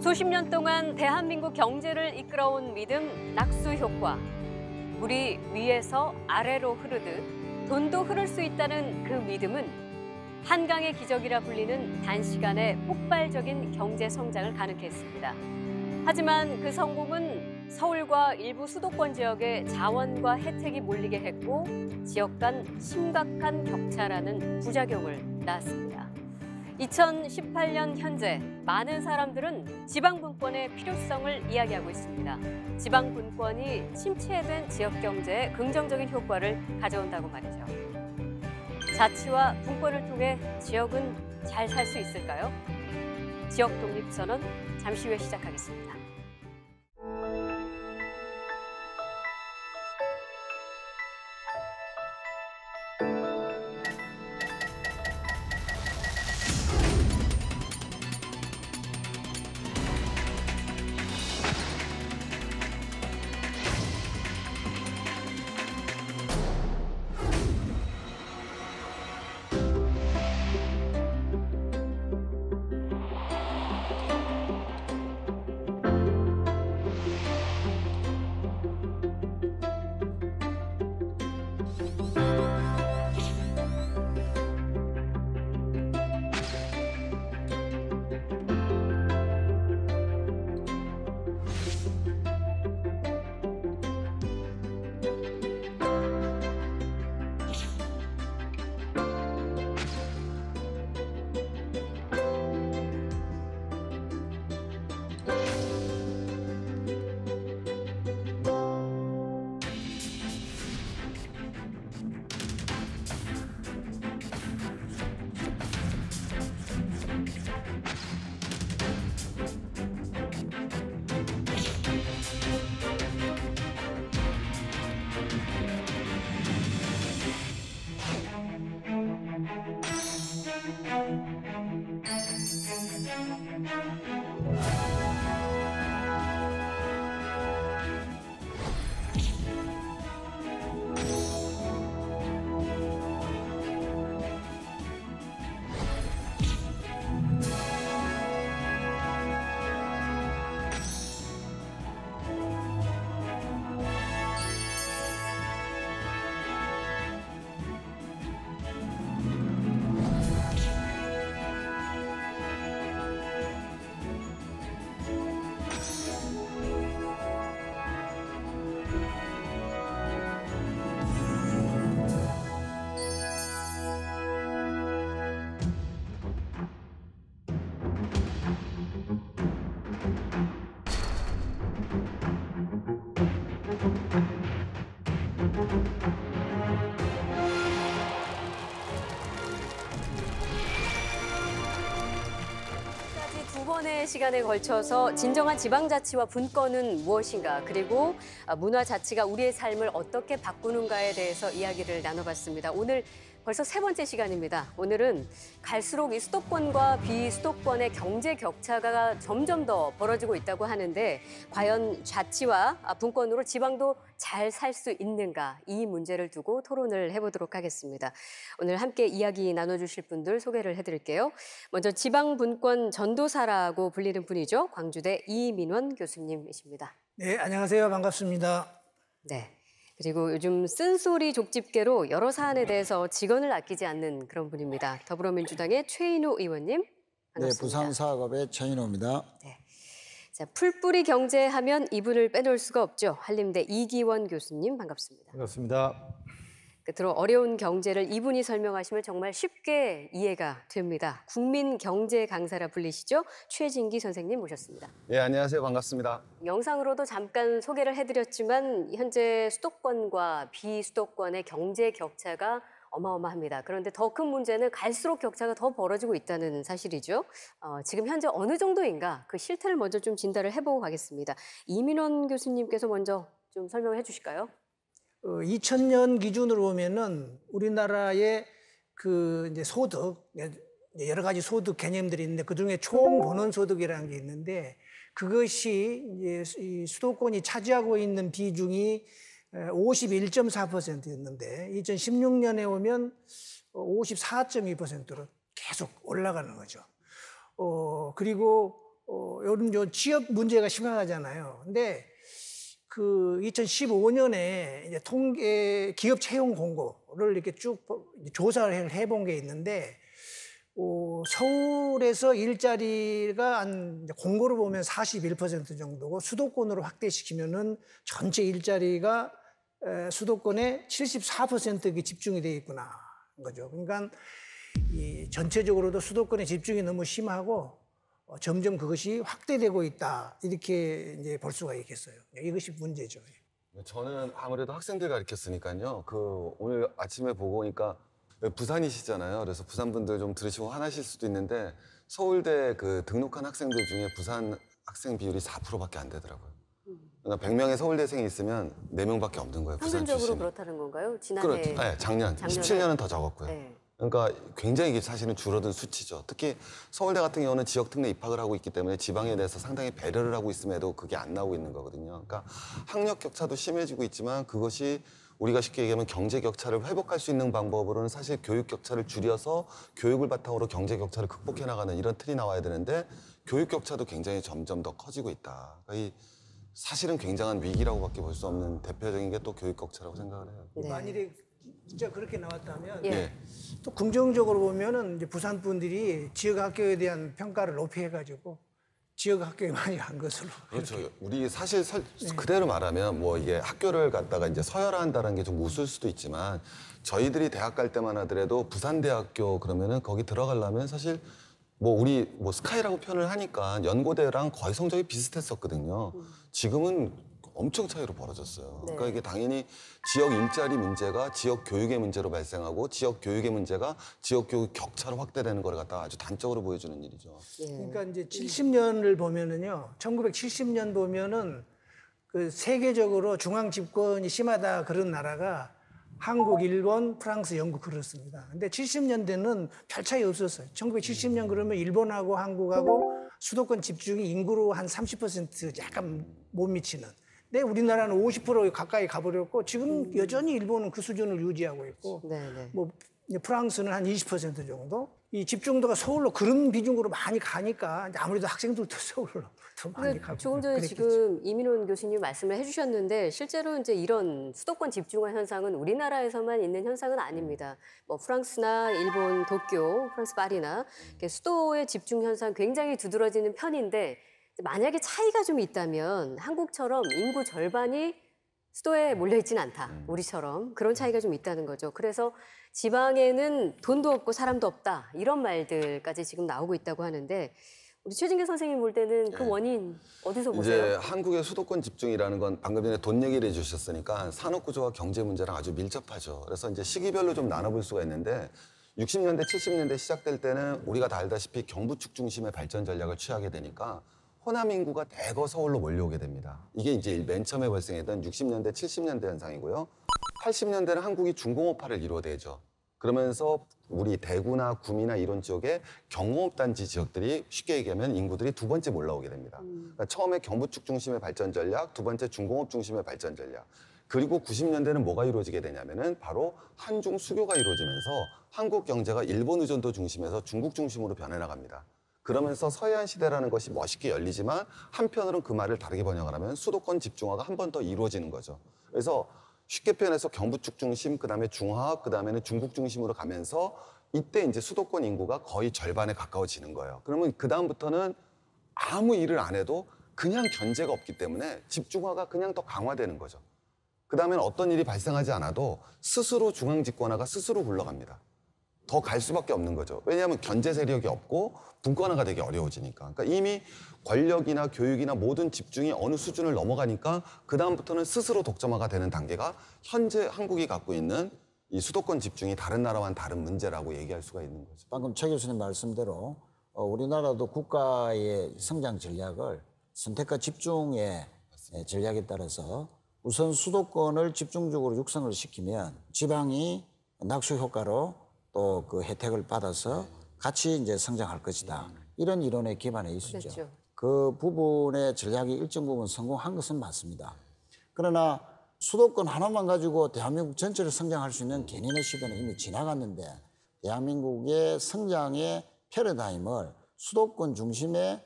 수십 년 동안 대한민국 경제를 이끌어온 믿음 낙수 효과. 물이 위에서 아래로 흐르듯 돈도 흐를 수 있다는 그 믿음은 한강의 기적이라 불리는 단시간에 폭발적인 경제 성장을 가능케 했습니다. 하지만 그 성공은 서울과 일부 수도권 지역의 자원과 혜택이 몰리게 했고 지역 간 심각한 격차라는 부작용을 낳았습니다. 2018년 현재 많은 사람들은 지방분권의 필요성을 이야기하고 있습니다. 지방분권이 침체된 지역 경제에 긍정적인 효과를 가져온다고 말이죠. 자치와 분권을 통해 지역은 잘 살 수 있을까요? 지역 독립선언 잠시 후에 시작하겠습니다. 두 번의 시간에 걸쳐서 진정한 지방자치와 분권은 무엇인가, 그리고 문화자치가 우리의 삶을 어떻게 바꾸는가에 대해서 이야기를 나눠봤습니다. 오늘 벌써 세 번째 시간입니다. 오늘은 갈수록 이 수도권과 비수도권의 경제 격차가 점점 더 벌어지고 있다고 하는데 과연 자치와 분권으로 지방도 잘 살 수 있는가, 이 문제를 두고 토론을 해보도록 하겠습니다. 오늘 함께 이야기 나눠주실 분들 소개를 해드릴게요. 먼저 지방분권 전도사라고 불리는 분이죠. 광주대 이민원 교수님이십니다. 네, 안녕하세요. 반갑습니다. 네. 그리고 요즘 쓴소리 족집게로 여러 사안에 대해서 직언을 아끼지 않는 그런 분입니다. 더불어민주당의 최인호 의원님, 반갑습니다. 네, 부산사학업의 최인호입니다. 네. 자, 풀뿌리 경제하면 이분을 빼놓을 수가 없죠. 한림대 이기원 교수님, 반갑습니다. 반갑습니다. 끝으로 어려운 경제를 이분이 설명하시면 정말 쉽게 이해가 됩니다. 국민 경제 강사라 불리시죠. 최진기 선생님 모셨습니다. 예, 안녕하세요. 반갑습니다. 영상으로도 잠깐 소개를 해드렸지만 현재 수도권과 비수도권의 경제 격차가 어마어마합니다. 그런데 더 큰 문제는 갈수록 격차가 더 벌어지고 있다는 사실이죠. 지금 현재 어느 정도인가, 그 실태를 먼저 좀 진단을 해보고 가겠습니다. 이민원 교수님께서 먼저 좀 설명을 해주실까요? 2000년 기준으로 보면은 우리나라의 그 이제 소득, 여러 가지 소득 개념들이 있는데 그 중에 총 본원 소득이라는 게 있는데 그것이 이제 이 수도권이 차지하고 있는 비중이 51.4%였는데 2016년에 오면 54.2%로 계속 올라가는 거죠. 그리고 요즘 요 지역 문제가 심각하잖아요. 근데 그 2015년에 이제 통계 기업 채용 공고를 이렇게 쭉 조사를 해본 게 있는데 서울에서 일자리가 한 공고를 보면 41% 정도고 수도권으로 확대시키면은 전체 일자리가 수도권에 74%가 집중이 되어 있구나 거죠. 그러니까 이 전체적으로도 수도권에 집중이 너무 심하고 점점 그것이 확대되고 있다 이렇게 이제 볼 수가 있겠어요. 이것이 문제죠. 저는 아무래도 학생들 가르쳤으니까요. 오늘 아침에 보고 오니까 부산이시잖아요. 그래서 부산 분들 좀 들으시고 화나실 수도 있는데 서울대 그 등록한 학생들 중에 부산 학생 비율이 4%밖에 안 되더라고요. 그러니까 100명의 서울대생이 있으면 4명밖에 없는 거예요. 부산 평균적으로 출신이. 그렇다는 건가요? 지난해. 그렇죠. 네, 작년에. 17년은 더 적었고요. 네. 그러니까 굉장히 이게 사실은 줄어든 수치죠. 특히 서울대 같은 경우는 지역 특례 입학을 하고 있기 때문에 지방에 대해서 상당히 배려를 하고 있음에도 그게 안 나오고 있는 거거든요. 그러니까 학력 격차도 심해지고 있지만 그것이 우리가 쉽게 얘기하면 경제 격차를 회복할 수 있는 방법으로는 사실 교육 격차를 줄여서 교육을 바탕으로 경제 격차를 극복해 나가는 이런 틀이 나와야 되는데 교육 격차도 굉장히 점점 더 커지고 있다. 그러니까 사실은 굉장한 위기라고밖에 볼 수 없는 대표적인 게 또 교육 격차라고 생각을 해요. 네. 만일에 진짜 그렇게 나왔다면 예. 또 긍정적으로 보면은 이제 부산 분들이 지역 학교에 대한 평가를 높이 해가지고 지역 학교에 많이 간 것으로. 그렇죠. 우리 사실 그대로 말하면 뭐 이게 학교를 갖다가 이제 서열화한다는 게 좀 우스울 수도 있지만 저희들이 대학 갈 때만 하더라도 부산대학교 그러면은 거기 들어가려면 사실 우리 스카이라고 표현을 하니까 연고대랑 거의 성적이 비슷했었거든요. 지금은 엄청 차이로 벌어졌어요. 네. 그러니까 이게 당연히 지역 일자리 문제가 지역 교육의 문제로 발생하고 지역 교육의 문제가 지역 교육 격차로 확대되는 걸 갖다가 아주 단적으로 보여주는 일이죠. 예. 그러니까 이제 70년을 보면은요, 1970년 보면은 그 세계적으로 중앙 집권이 심하다 그런 나라가 한국, 일본, 프랑스, 영국 그렇습니다. 근데 70년대는 별 차이 없었어요. 1970년 그러면 일본하고 한국하고 수도권 집중이 인구로 한 30% 약간 못 미치는. 근데 우리나라는 50% 가까이 가버렸고 지금 여전히 일본은 그 수준을 유지하고 있고 네네. 뭐 프랑스는 한 20% 정도. 이 집중도가 서울로 그런 비중으로 많이 가니까 아무래도 학생들도 서울로 더 많이 가고. 조금 전에 그랬겠죠. 지금 이민원 교수님 말씀을 해주셨는데 실제로 이제 이런 수도권 집중화 현상은 우리나라에서만 있는 현상은 아닙니다. 뭐 프랑스나 일본 도쿄, 프랑스 파리나 이렇게 수도의 집중 현상 굉장히 두드러지는 편인데 만약에 차이가 좀 있다면 한국처럼 인구 절반이 수도에 몰려있지는 않다. 우리처럼 그런 차이가 좀 있다는 거죠. 그래서 지방에는 돈도 없고 사람도 없다. 이런 말들까지 지금 나오고 있다고 하는데 우리 최진규 선생님 볼 때는 그 원인 어디서 보세요? 이제 한국의 수도권 집중이라는 건 방금 전에 돈 얘기를 해주셨으니까 산업구조와 경제 문제랑 아주 밀접하죠. 그래서 이제 시기별로 좀 나눠볼 수가 있는데 60년대, 70년대 시작될 때는 우리가 다 알다시피 경부축 중심의 발전 전략을 취하게 되니까 호남 인구가 대거 서울로 몰려오게 됩니다. 이게 이제 맨 처음에 발생했던 60년대, 70년대 현상이고요. 80년대는 한국이 중공업화를 이루어내죠. 그러면서 우리 대구나 구미나 이런 지역에 경공업단지 지역들이 쉽게 얘기하면 인구들이 두 번째 올라오게 됩니다. 그러니까 처음에 경부축 중심의 발전 전략, 두 번째 중공업 중심의 발전 전략. 그리고 90년대는 뭐가 이루어지게 되냐면은 바로 한중 수교가 이루어지면서 한국 경제가 일본 의존도 중심에서 중국 중심으로 변해나갑니다. 그러면서 서해안 시대라는 것이 멋있게 열리지만 한편으로는 그 말을 다르게 번역을 하면 수도권 집중화가 한 번 더 이루어지는 거죠. 그래서 쉽게 표현해서 경부축 중심, 그다음에 중화합, 그다음에는 중국 중심으로 가면서 이때 이제 수도권 인구가 거의 절반에 가까워지는 거예요. 그러면 그다음부터는 아무 일을 안 해도 그냥 견제가 없기 때문에 집중화가 그냥 더 강화되는 거죠. 그다음에는 어떤 일이 발생하지 않아도 스스로 중앙 집권화가 스스로 굴러갑니다. 더 갈 수밖에 없는 거죠. 왜냐하면 견제 세력이 없고 분권화가 되기 어려워지니까. 그러니까 이미 권력이나 교육이나 모든 집중이 어느 수준을 넘어가니까 그다음부터는 스스로 독점화가 되는 단계가 현재 한국이 갖고 있는 이 수도권 집중이 다른 나라와는 다른 문제라고 얘기할 수가 있는 거죠. 방금 최 교수님 말씀대로 우리나라도 국가의 성장 전략을 선택과 집중의 전략에 따라서 우선 수도권을 집중적으로 육성을 시키면 지방이 낙수 효과로 또 그 혜택을 받아서 같이 이제 성장할 것이다. 이런 이론에 기반해 있었죠. 그렇죠. 그 부분의 전략이 일정 부분 성공한 것은 맞습니다. 그러나 수도권 하나만 가지고 대한민국 전체를 성장할 수 있는 개념의 시대는 이미 지나갔는데 대한민국의 성장의 패러다임을 수도권 중심의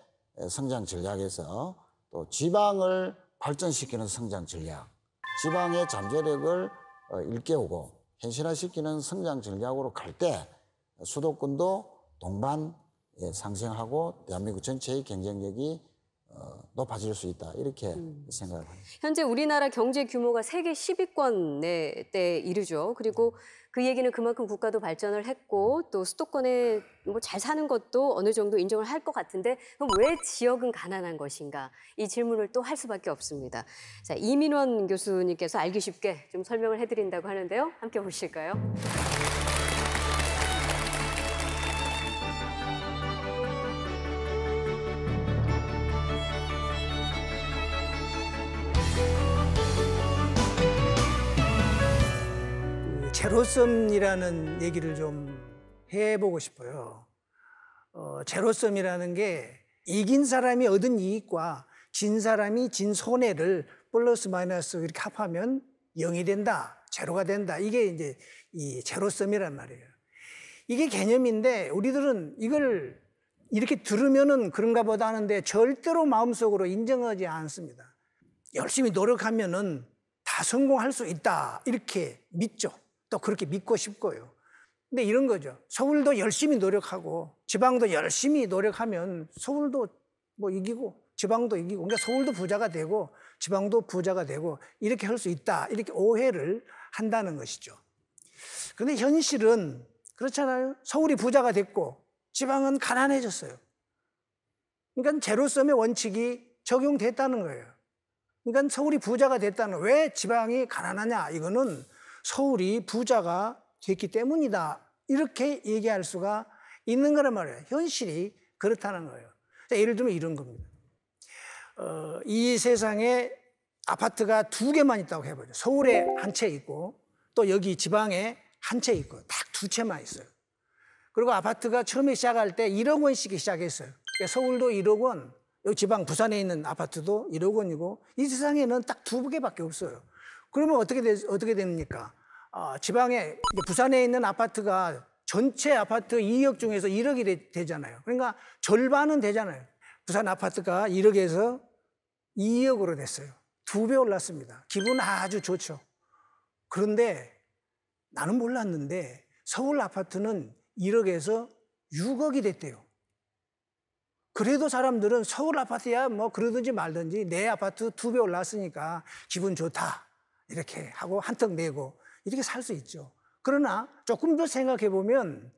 성장 전략에서 또 지방을 발전시키는 성장 전략, 지방의 잠재력을 일깨우고 현실화시키는 성장 전략으로 갈 때 수도권도 동반 상승하고 대한민국 전체의 경쟁력이 높아질 수 있다 이렇게 생각을 합니다. 현재 우리나라 경제 규모가 세계 10위권에 이르죠. 그리고 그 얘기는 그만큼 국가도 발전을 했고 또 수도권에 뭐 잘 사는 것도 어느 정도 인정을 할 것 같은데 그럼 왜 지역은 가난한 것인가? 이 질문을 또 할 수밖에 없습니다. 자, 이민원 교수님께서 알기 쉽게 좀 설명을 해드린다고 하는데요. 함께 보실까요? 제로섬이라는 얘기를 좀 해보고 싶어요. 제로섬이라는 게 이긴 사람이 얻은 이익과 진 사람이 진 손해를 플러스 마이너스 이렇게 합하면 0이 된다, 제로가 된다. 이게 이제 이 제로섬이란 말이에요. 이게 개념인데 우리들은 이걸 이렇게 들으면은 그런가 보다 하는데 절대로 마음속으로 인정하지 않습니다. 열심히 노력하면은 다 성공할 수 있다 이렇게 믿죠. 또 그렇게 믿고 싶고요. 근데 이런 거죠. 서울도 열심히 노력하고 지방도 열심히 노력하면 서울도 뭐 이기고 지방도 이기고 그러니까 서울도 부자가 되고 지방도 부자가 되고 이렇게 할 수 있다. 이렇게 오해를 한다는 것이죠. 그런데 현실은 그렇잖아요. 서울이 부자가 됐고 지방은 가난해졌어요. 그러니까 제로섬의 원칙이 적용됐다는 거예요. 그러니까 서울이 부자가 됐다는 왜 지방이 가난하냐 이거는 서울이 부자가 됐기 때문이다. 이렇게 얘기할 수가 있는 거란 말이에요. 현실이 그렇다는 거예요. 자, 예를 들면 이런 겁니다. 이 세상에 아파트가 2개만 있다고 해보죠. 서울에 한 채 있고 또 여기 지방에 한 채 있고 딱 2채만 있어요. 그리고 아파트가 처음에 시작할 때 1억 원씩 시작했어요. 그러니까 서울도 1억 원, 여기 지방 부산에 있는 아파트도 1억 원이고 이 세상에는 딱 2개밖에 없어요. 그러면 어떻게 됩니까? 지방에 부산에 있는 아파트가 전체 아파트 2억 중에서 1억이 되잖아요. 그러니까 절반은 되잖아요. 부산 아파트가 1억에서 2억으로 됐어요. 2배 올랐습니다. 기분 아주 좋죠. 그런데 나는 몰랐는데 서울 아파트는 1억에서 6억이 됐대요. 그래도 사람들은 서울 아파트야 뭐 그러든지 말든지 내 아파트 2배 올랐으니까 기분 좋다. 이렇게 하고 한턱 내고 이렇게 살 수 있죠. 그러나 조금 더 생각해 보면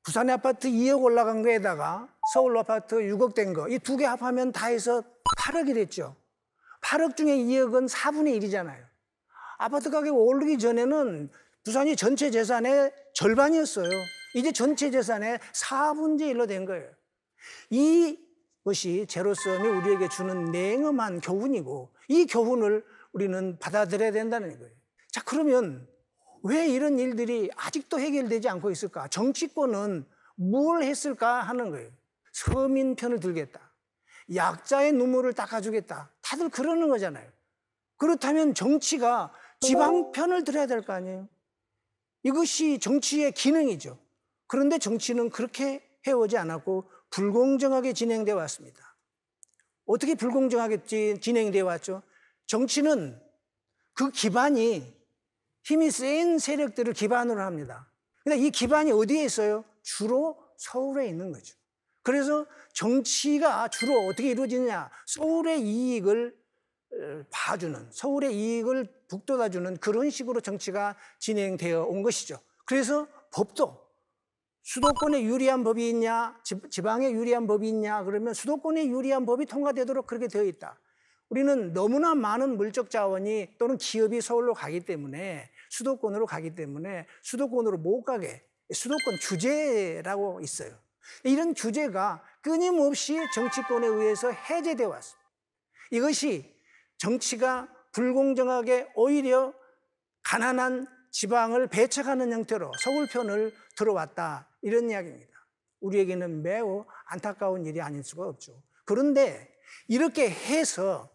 부산의 아파트 2억 올라간 거에다가 서울 아파트 6억 된 거 이 2개 합하면 다 해서 8억이 됐죠. 8억 중에 2억은 4분의 1이잖아요. 아파트 가격 오르기 전에는 부산이 전체 재산의 절반이었어요. 이제 전체 재산의 4분의 1로 된 거예요. 이것이 제로섬이 우리에게 주는 냉엄한 교훈이고 이 교훈을 우리는 받아들여야 된다는 거예요. 자, 그러면 왜 이런 일들이 아직도 해결되지 않고 있을까? 정치권은 뭘 했을까 하는 거예요. 서민 편을 들겠다. 약자의 눈물을 닦아주겠다. 다들 그러는 거잖아요. 그렇다면 정치가 지방 편을 들어야 될 거 아니에요. 이것이 정치의 기능이죠. 그런데 정치는 그렇게 해오지 않았고 불공정하게 진행되어 왔습니다. 어떻게 불공정하게 진행되어 왔죠? 정치는 그 기반이 힘이 센 세력들을 기반으로 합니다. 근데 이 기반이 어디에 있어요? 주로 서울에 있는 거죠. 그래서 정치가 주로 어떻게 이루어지느냐? 서울의 이익을 봐주는, 서울의 이익을 북돋아주는 그런 식으로 정치가 진행되어 온 것이죠. 그래서 법도 수도권에 유리한 법이 있냐, 지방에 유리한 법이 있냐, 그러면 수도권에 유리한 법이 통과되도록 그렇게 되어 있다. 우리는 너무나 많은 물적 자원이 또는 기업이 서울로 가기 때문에 수도권으로 가기 때문에 수도권으로 못 가게 수도권 규제라고 있어요. 이런 규제가 끊임없이 정치권에 의해서 해제되어 왔습니다. 이것이 정치가 불공정하게 오히려 가난한 지방을 배척하는 형태로 서울 편을 들어왔다 이런 이야기입니다. 우리에게는 매우 안타까운 일이 아닐 수가 없죠. 그런데 이렇게 해서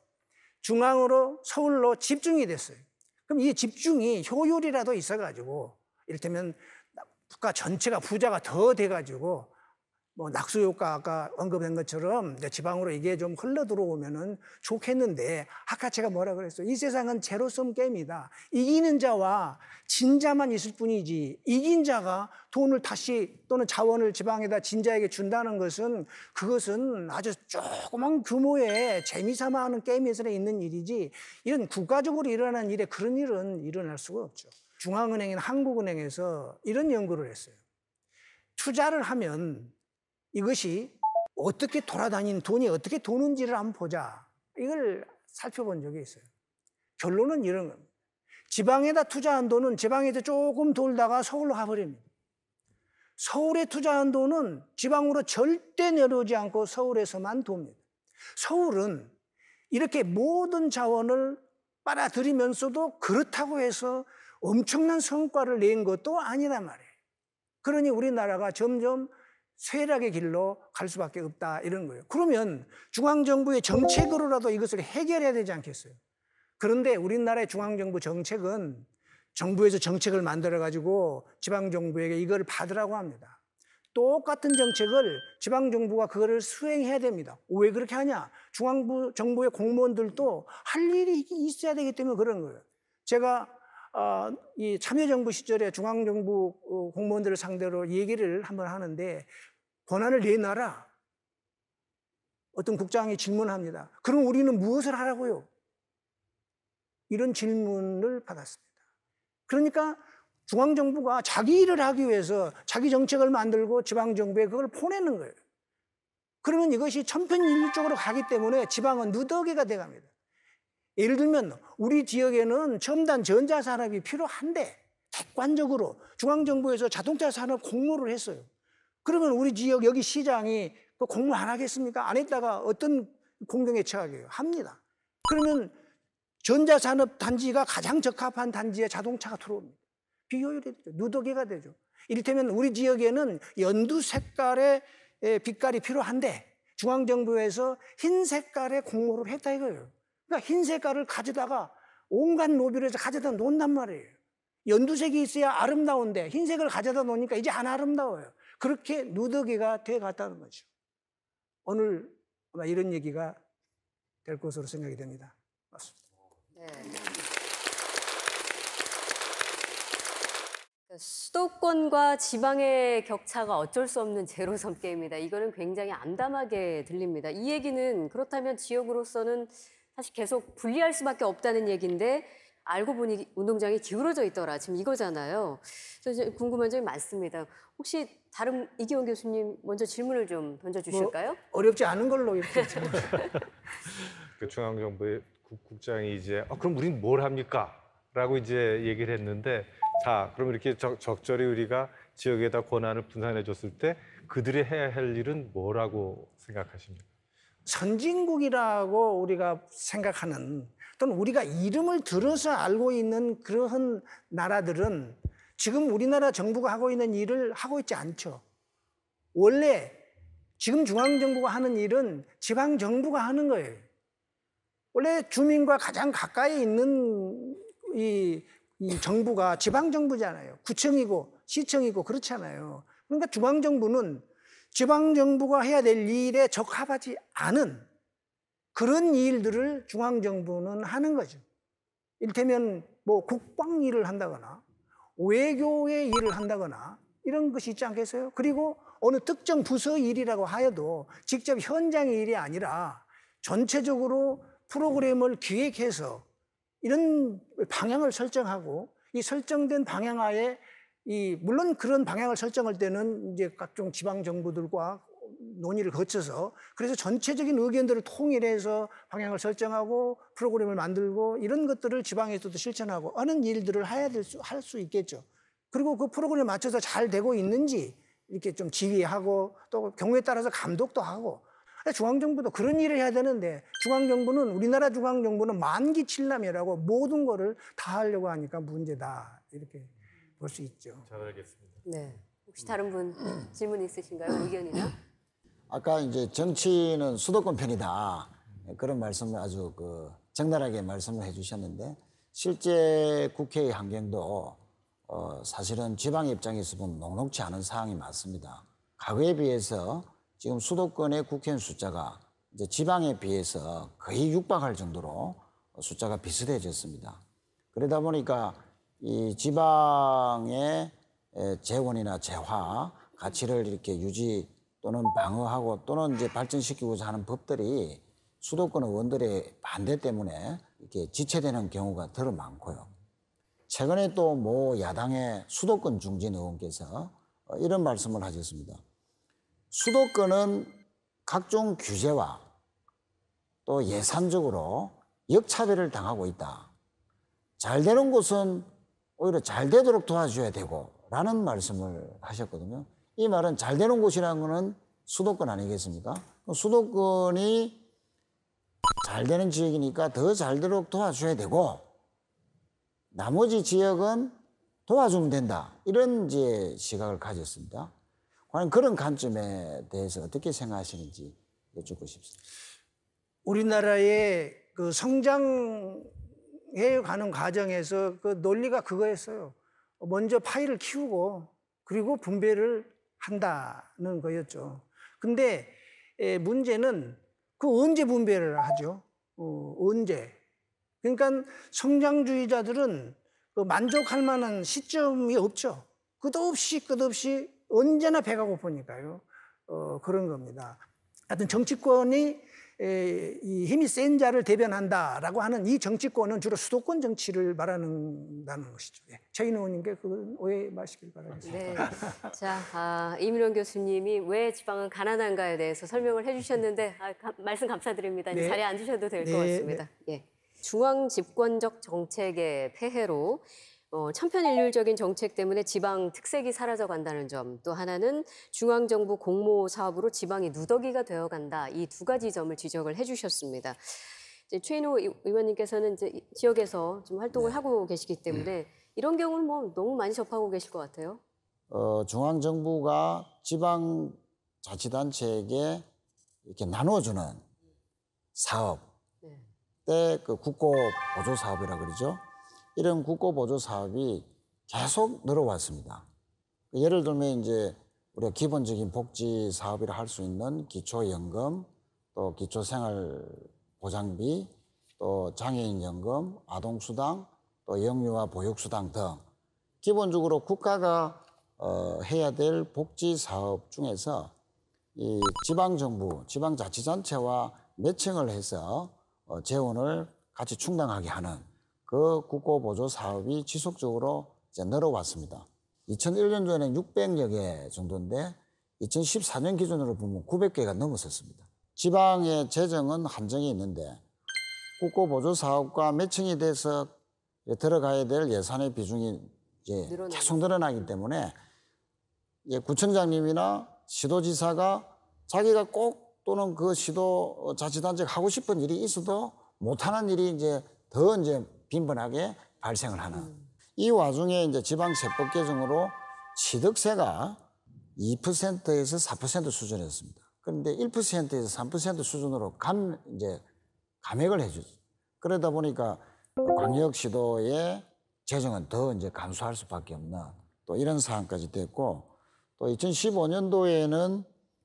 중앙으로 서울로 집중이 됐어요. 그럼 이 집중이 효율이라도 있어가지고 이를테면 국가 전체가 부자가 더 돼가지고 뭐 낙수 효과 아까 언급한 것처럼 이제 지방으로 이게 좀 흘러 들어오면은 좋겠는데 아까 제가 뭐라 그랬어요? 이 세상은 제로섬 게임이다. 이기는 자와 진 자만 있을 뿐이지 이긴 자가 돈을 다시 또는 자원을 지방에다 진 자에게 준다는 것은 그것은 아주 조그만 규모의 재미삼아 하는 게임에서 있는 일이지 이런 국가적으로 일어나는 일에 그런 일은 일어날 수가 없죠. 중앙은행인 한국은행에서 이런 연구를 했어요. 투자를 하면 이것이 어떻게 돌아다니는 돈이 어떻게 도는지를 한번 보자. 이걸 살펴본 적이 있어요. 결론은 이런 겁니다. 지방에다 투자한 돈은 지방에서 조금 돌다가 서울로 가버립니다. 서울에 투자한 돈은 지방으로 절대 내려오지 않고 서울에서만 돕니다. 서울은 이렇게 모든 자원을 빨아들이면서도 그렇다고 해서 엄청난 성과를 낸 것도 아니란 말이에요. 그러니 우리나라가 점점 쇠락의 길로 갈 수밖에 없다 이런 거예요. 그러면 중앙정부의 정책으로라도 이것을 해결해야 되지 않겠어요? 그런데 우리나라의 중앙정부 정책은 정부에서 정책을 만들어가지고 지방정부에게 이걸 받으라고 합니다. 똑같은 정책을 지방정부가 그거를 수행해야 됩니다. 왜 그렇게 하냐? 중앙정부의 공무원들도 할 일이 있어야 되기 때문에 그런 거예요. 제가 이 참여정부 시절에 중앙정부 공무원들을 상대로 얘기를 한번 하는데 권한을 내놔라. 어떤 국장이 질문합니다. 그럼 우리는 무엇을 하라고요? 이런 질문을 받았습니다. 그러니까 중앙정부가 자기 일을 하기 위해서 자기 정책을 만들고 지방정부에 그걸 보내는 거예요. 그러면 이것이 천편일률적으로 가기 때문에 지방은 누더기가 돼갑니다. 예를 들면 우리 지역에는 첨단 전자산업이 필요한데 객관적으로 중앙정부에서 자동차 산업 공모를 했어요. 그러면 우리 지역 여기 시장이 그 공모 안 하겠습니까? 안 했다가 어떤 공경에 처하게요? 합니다. 그러면 전자산업 단지가 가장 적합한 단지에 자동차가 들어옵니다. 비효율이 되죠. 누더기가 되죠. 이를테면 우리 지역에는 연두 색깔의 빛깔이 필요한데 중앙정부에서 흰 색깔의 공모를 했다 이거예요. 그러니까 흰 색깔을 가져다가 온갖 로비를 해서 가져다 놓는단 말이에요. 연두색이 있어야 아름다운데 흰색을 가져다 놓으니까 이제 안 아름다워요. 그렇게 누더기가 돼 갔다는 거죠. 오늘 아마 이런 얘기가 될 것으로 생각이 됩니다. 맞습니다. 네. 수도권과 지방의 격차가 어쩔 수 없는 제로섬 게임이다. 이거는 굉장히 암담하게 들립니다. 이 얘기는 그렇다면 지역으로서는 사실 계속 분리할 수밖에 없다는 얘기인데 알고 보니 운동장이 기울어져 있더라. 지금 이거잖아요. 그래서 궁금한 점이 많습니다. 혹시 다른 이기원 교수님 먼저 질문을 좀 던져주실까요? 어렵지 않은 걸로 이렇게 그 중앙정부의 국장이 이제 그럼 우린 뭘 합니까? 라고 이제 얘기를 했는데 자, 그럼 이렇게 적절히 우리가 지역에다 권한을 분산해 줬을 때 그들이 해야 할 일은 뭐라고 생각하십니까? 선진국이라고 우리가 생각하는 또는 우리가 이름을 들어서 알고 있는 그런 나라들은 지금 우리나라 정부가 하고 있는 일을 하고 있지 않죠. 원래 지금 중앙정부가 하는 일은 지방정부가 하는 거예요. 원래 주민과 가장 가까이 있는 이 정부가 지방정부잖아요. 구청이고 시청이고 그렇잖아요. 그러니까 중앙정부는 지방정부가 해야 될 일에 적합하지 않은 그런 일들을 중앙정부는 하는 거죠. 이를테면 뭐 국방 일을 한다거나 외교의 일을 한다거나 이런 것이 있지 않겠어요? 그리고 어느 특정 부서 일이라고 하여도 직접 현장의 일이 아니라 전체적으로 프로그램을 기획해서 이런 방향을 설정하고 이 설정된 방향 하에 물론 그런 방향을 설정할 때는 이제 각종 지방 정부들과 논의를 거쳐서 그래서 전체적인 의견들을 통일해서 방향을 설정하고 프로그램을 만들고 이런 것들을 지방에서도 실천하고 하는 일들을 할 수 있겠죠. 그리고 그 프로그램에 맞춰서 잘 되고 있는지 이렇게 좀 지휘하고 또 경우에 따라서 감독도 하고 중앙정부도 그런 일을 해야 되는데 우리나라 중앙정부는 만기칠남이라고 모든 거를 다 하려고 하니까 문제다 이렇게 볼 수 있죠. 잘 알겠습니다. 네. 혹시 다른 분 질문 있으신가요? 의견이나? 아까 이제 정치는 수도권 편이다. 그런 말씀을 아주 적나라하게 말씀을 해주셨는데 실제 국회의 환경도 사실은 지방 입장에서 보면 녹록지 않은 상황이 많습니다. 과거에 비해서 지금 수도권의 국회의원 숫자가 이제 지방에 비해서 거의 육박할 정도로 숫자가 비슷해졌습니다. 그러다 보니까 이 지방의 재원이나 재화 가치를 이렇게 유지 또는 방어하고 또는 이제 발전시키고자 하는 법들이 수도권 의원들의 반대 때문에 이렇게 지체되는 경우가 더 많고요. 최근에 또 모 야당의 수도권 중진 의원께서 이런 말씀을 하셨습니다. 수도권은 각종 규제와 또 예산적으로 역차별을 당하고 있다. 잘 되는 곳은 오히려 잘 되도록 도와줘야 되고 라는 말씀을 하셨거든요. 이 말은 잘 되는 곳이라는 것은 수도권 아니겠습니까? 수도권이 잘 되는 지역이니까 더 잘 되도록 도와줘야 되고 나머지 지역은 도와주면 된다. 이런 이제 시각을 가졌습니다. 과연 그런 관점에 대해서 어떻게 생각하시는지 여쭙고 싶습니다. 우리나라의 그 성장해 가는 과정에서 그 논리가 그거였어요. 먼저 파이를 키우고 그리고 분배를 한다는 거였죠. 근데 문제는 그 언제 분배를 하죠? 언제? 그러니까 성장주의자들은 그 만족할 만한 시점이 없죠. 끝없이 언제나 배가 고프니까요. 그런 겁니다. 하여튼 정치권이 이 힘이 센 자를 대변한다라고 하는 이 정치권은 주로 수도권 정치를 말하는다는 것이죠. 최인 의원님께 그건 오해 마시길 바라겠습니다. 네. 자, 이민원 교수님이 왜 지방은 가난한가에 대해서 설명을 해주셨는데 말씀 감사드립니다. 네. 자리에 앉으셔도 될 것 네, 같습니다. 예. 중앙 집권적 정책의 폐해로 천편일률적인 정책 때문에 지방 특색이 사라져간다는 점, 또 하나는 중앙정부 공모 사업으로 지방이 누더기가 되어간다. 이 두 가지 점을 지적을 해주셨습니다. 이제 최인호 의원님께서는 이제 지역에서 좀 활동을 하고 계시기 때문에 이런 경우는 뭐 너무 많이 접하고 계실 것 같아요. 중앙정부가 지방자치단체에게 이렇게 나눠주는 사업, 때 그 국고 보조 사업이라 그러죠. 이런 국고 보조 사업이 계속 늘어왔습니다. 예를 들면 이제 우리가 기본적인 복지 사업이라 할 수 있는 기초연금, 또 기초생활보장비, 또 장애인연금, 아동수당, 또 영유아 보육수당 등 기본적으로 국가가 해야 될 복지 사업 중에서 이 지방정부, 지방자치단체와 매칭을 해서 재원을 같이 충당하게 하는 그 국고보조 사업이 지속적으로 이제 늘어왔습니다. 2001년 전에는 600여 개 정도인데 2014년 기준으로 보면 900개가 넘었었습니다. 지방의 재정은 한정이 있는데 국고보조 사업과 매칭이 돼서 들어가야 될 예산의 비중이 이제 계속 늘어나기 때문에 구청장님이나 시도지사가 자기가 꼭 또는 그 시도자치단체가 하고 싶은 일이 있어도 못하는 일이 이제 더 이제 빈번하게 발생을 하는. 이 와중에 이제 지방세법 개정으로 취득세가 2%에서 4% 수준이었습니다. 그런데 1%에서 3% 수준으로 감액을 해주죠. 그러다 보니까 광역시도의 재정은 더 이제 감소할 수밖에 없는 또 이런 상황까지 됐고, 또 2015년도에는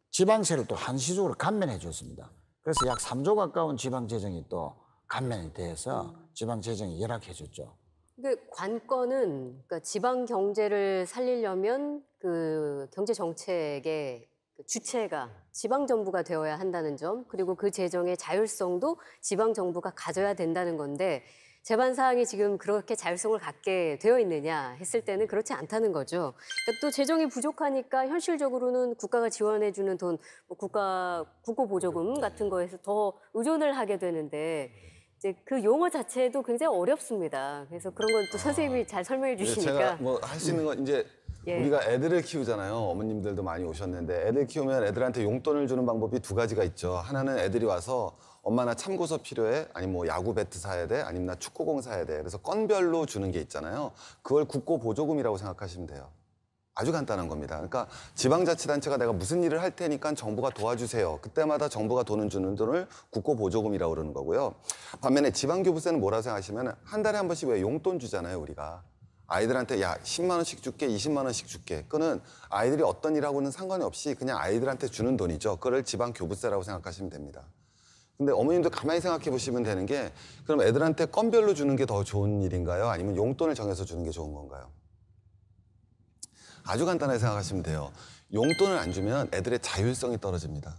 지방세를 또 한시적으로 감면해 줬습니다. 그래서 약 3조 가까운 지방 재정이 또 감면이 돼서 지방 재정이 열악해졌죠. 근데 관건은 그러니까 지방 경제를 살리려면 그 경제 정책의 그 주체가 지방 정부가 되어야 한다는 점, 그리고 그 재정의 자율성도 지방 정부가 가져야 된다는 건데 제반 사항이 지금 그렇게 자율성을 갖게 되어 있느냐 했을 때는 그렇지 않다는 거죠. 그러니까 또 재정이 부족하니까 현실적으로는 국가가 지원해주는 돈, 뭐 국고 보조금 같은 거에서 더 의존을 하게 되는데 이제 그 용어 자체도 굉장히 어렵습니다. 그래서 그런 건 또 선생님이 잘 설명해 주시니까. 제가 뭐 할 수 있는 건 이제 예. 우리가 애들을 키우잖아요. 어머님들도 많이 오셨는데 애들 키우면 애들한테 용돈을 주는 방법이 두 가지가 있죠. 하나는 애들이 와서 엄마 나 참고서 필요해? 아니면 뭐 야구 배트 사야 돼? 아니면 나 축구공 사야 돼? 그래서 건별로 주는 게 있잖아요. 그걸 국고 보조금이라고 생각하시면 돼요. 아주 간단한 겁니다. 그러니까 지방자치단체가 내가 무슨 일을 할 테니까 정부가 도와주세요. 그때마다 정부가 돈을 주는 돈을 국고보조금이라고 그러는 거고요. 반면에 지방교부세는 뭐라고 생각하시면 한 달에 한 번씩 왜 용돈 주잖아요, 우리가. 아이들한테 야 10만 원씩 줄게, 20만 원씩 줄게. 그거는 아이들이 어떤 일하고는 상관이 없이 그냥 아이들한테 주는 돈이죠. 그걸 지방 교부세라고 생각하시면 됩니다. 근데 어머님도 가만히 생각해 보시면 되는 게 그럼 애들한테 건별로 주는 게 더 좋은 일인가요? 아니면 용돈을 정해서 주는 게 좋은 건가요? 아주 간단하게 생각하시면 돼요. 용돈을 안 주면 애들의 자율성이 떨어집니다.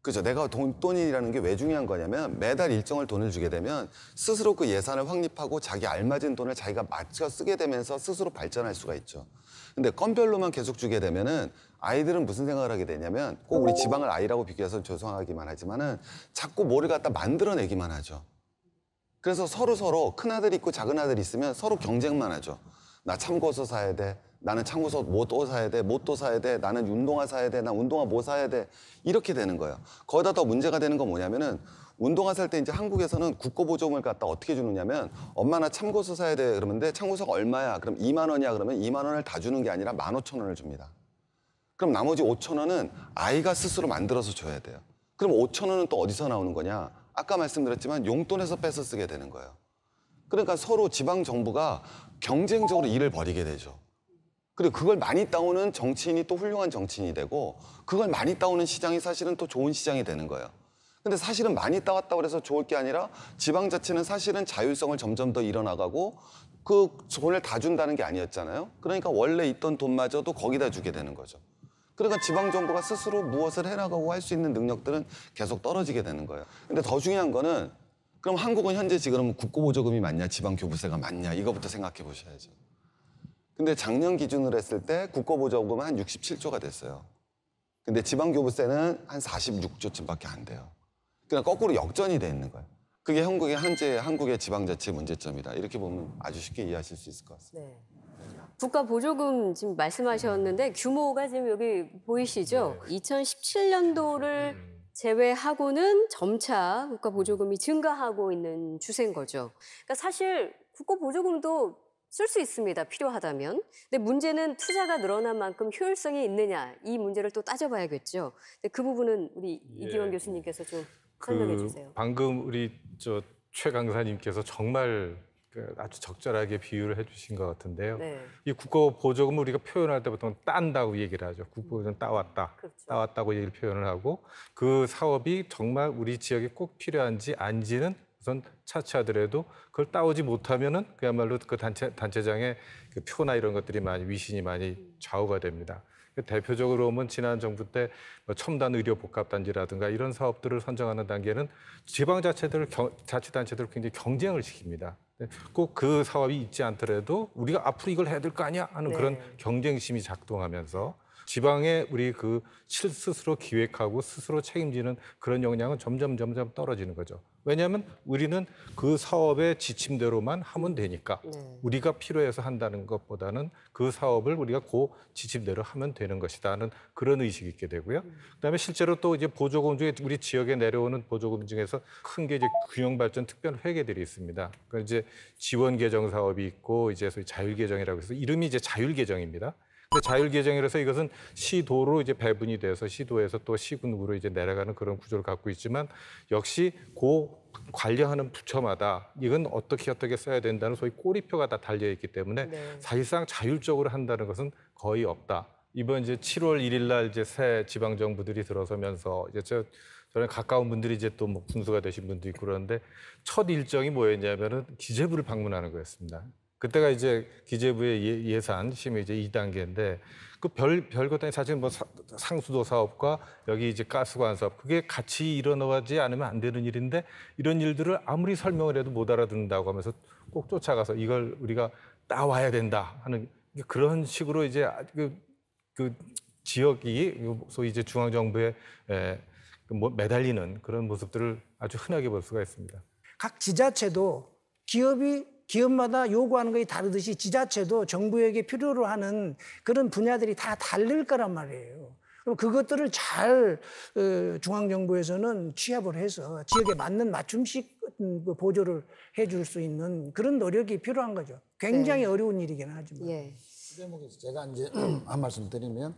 그죠? 내가 돈이라는 게 왜 중요한 거냐면 매달 일정을 돈을 주게 되면 스스로 그 예산을 확립하고 자기 알맞은 돈을 자기가 맞춰 쓰게 되면서 스스로 발전할 수가 있죠. 근데 건별로만 계속 주게 되면은 아이들은 무슨 생각을 하게 되냐면 꼭 우리 지방을 아이라고 비교해서 죄송하기만 하지만은 자꾸 뭐를 갖다 만들어내기만 하죠. 그래서 서로 큰아들 있고 작은아들 있으면 서로 경쟁만 하죠. 나 참고서 사야 돼. 나는 참고서 뭐 또 사야 돼, 뭐 또 사야 돼, 나는 운동화 사야 돼, 나 운동화 뭐 사야 돼, 이렇게 되는 거예요. 거기다 더 문제가 되는 건 뭐냐면은 운동화 살 때 이제 한국에서는 국고보조금을 갖다 어떻게 주느냐면 엄마 나 참고서 사야 돼 그러는데 참고서가 얼마야? 그럼 2만 원이야 그러면 2만 원을 다 주는 게 아니라 15,000원을 줍니다. 그럼 나머지 5,000원은 아이가 스스로 만들어서 줘야 돼요. 그럼 5,000원은 또 어디서 나오는 거냐? 아까 말씀드렸지만 용돈에서 뺏어 쓰게 되는 거예요. 그러니까 서로 지방 정부가 경쟁적으로 일을 벌이게 되죠. 그리고 그걸 많이 따오는 정치인이 또 훌륭한 정치인이 되고 그걸 많이 따오는 시장이 사실은 또 좋은 시장이 되는 거예요. 근데 사실은 많이 따왔다고 해서 좋을 게 아니라 지방자치는 사실은 자율성을 점점 더 잃어나가고 그 돈을 다 준다는 게 아니었잖아요. 그러니까 원래 있던 돈마저도 거기다 주게 되는 거죠. 그러니까 지방정부가 스스로 무엇을 해나가고 할 수 있는 능력들은 계속 떨어지게 되는 거예요. 근데 더 중요한 거는 그럼 한국은 현재 지금 국고보조금이 맞냐 지방교부세가 맞냐 이거부터 생각해 보셔야죠. 근데 작년 기준으로 했을 때 국고보조금은 한 67조가 됐어요. 근데 지방교부세는 한 46조쯤밖에 안 돼요. 그러니까 거꾸로 역전이 돼 있는 거예요. 그게 현재 한국의 지방자치의 문제점이다. 이렇게 보면 아주 쉽게 이해하실 수 있을 것 같습니다. 네. 국가 보조금 지금 말씀하셨는데 규모가 지금 여기 보이시죠? 2017년도를 제외하고는 점차 국가 보조금이 증가하고 있는 추세인 거죠. 그러니까 사실 국가 보조금도 쓸 수 있습니다. 필요하다면. 근데 문제는 투자가 늘어난 만큼 효율성이 있느냐 이 문제를 또 따져봐야겠죠. 근데 그 부분은 우리 이기원 교수님께서 좀 설명해 주세요. 방금 우리 최 강사님께서 정말 아주 적절하게 비유를 해주신 것 같은데요. 네. 이 국가 보조금을 우리가 표현할 때 보통 딴다고 얘기를 하죠. 국가 보조금 따왔다, 그렇죠. 따왔다고 얘기를 표현을 하고 그 사업이 정말 우리 지역에 꼭 필요한지 아닌지는 우선 차치하더라도 그걸 따오지 못하면은 그야말로 그 단체장의 그 표나 이런 것들이 많이 위신이 많이 좌우가 됩니다. 대표적으로 보면 지난 정부 때 첨단 의료 복합단지라든가 이런 사업들을 선정하는 단계는 자치단체들을 굉장히 경쟁을 시킵니다. 꼭 그 사업이 있지 않더라도 우리가 앞으로 이걸 해야 될 거 아니야 하는 그런 경쟁심이 작동하면서 지방에 우리 그 스스로 기획하고 스스로 책임지는 그런 역량은 점점 떨어지는 거죠. 왜냐하면 우리는 그 사업의 지침대로만 하면 되니까 우리가 필요해서 한다는 것보다는 그 사업을 우리가 그 지침대로 하면 되는 것이다는 그런 의식이 있게 되고요. 그다음에 실제로 또 이제 보조금 중에 우리 지역에 내려오는 보조금 중에서 큰 게 이제 균형발전 특별회계들이 있습니다. 그러니까 이제 지원 개정 사업이 있고 이제 소위 자율 개정이라고 해서 이름이 이제 자율 개정입니다. 근데 자율 개정이라서 이것은 시도로 이제 배분이 돼서 시도에서 또 시군으로 이제 내려가는 그런 구조를 갖고 있지만 역시 그 관리하는 부처마다 이건 어떻게 써야 된다는 소위 꼬리표가 다 달려 있기 때문에 사실상 자율적으로 한다는 것은 거의 없다. 이번 이제 7월 1일 날 이제 새 지방 정부들이 들어서면서 이제 저는 가까운 분들이 이제 또 뭐 군수가 되신 분도 있고 그러는데 첫 일정이 뭐였냐면은 기재부를 방문하는 거였습니다. 그때가 이제 기재부의 예산 심의 이제 2단계인데 그 별것 아닌 사실 뭐 상수도 사업과 여기 이제 가스관 사업 그게 같이 일어나지 않으면 안 되는 일인데 이런 일들을 아무리 설명을 해도 못 알아듣는다고 하면서 꼭 쫓아가서 이걸 우리가 따와야 된다 하는 그런 식으로 이제 그 지역이 소위 이제 중앙 정부에 매달리는 그런 모습들을 아주 흔하게 볼 수가 있습니다. 각 지자체도 기업마다 요구하는 것이 다르듯이 지자체도 정부에게 필요로 하는 그런 분야들이 다 다를 거란 말이에요. 그럼 그것들을 잘 중앙정부에서는 취합을 해서 지역에 맞는 맞춤식 보조를 해줄 수 있는 그런 노력이 필요한 거죠. 굉장히 어려운 일이긴 하지만. 그 대목에서 제가 이제 한 말씀 드리면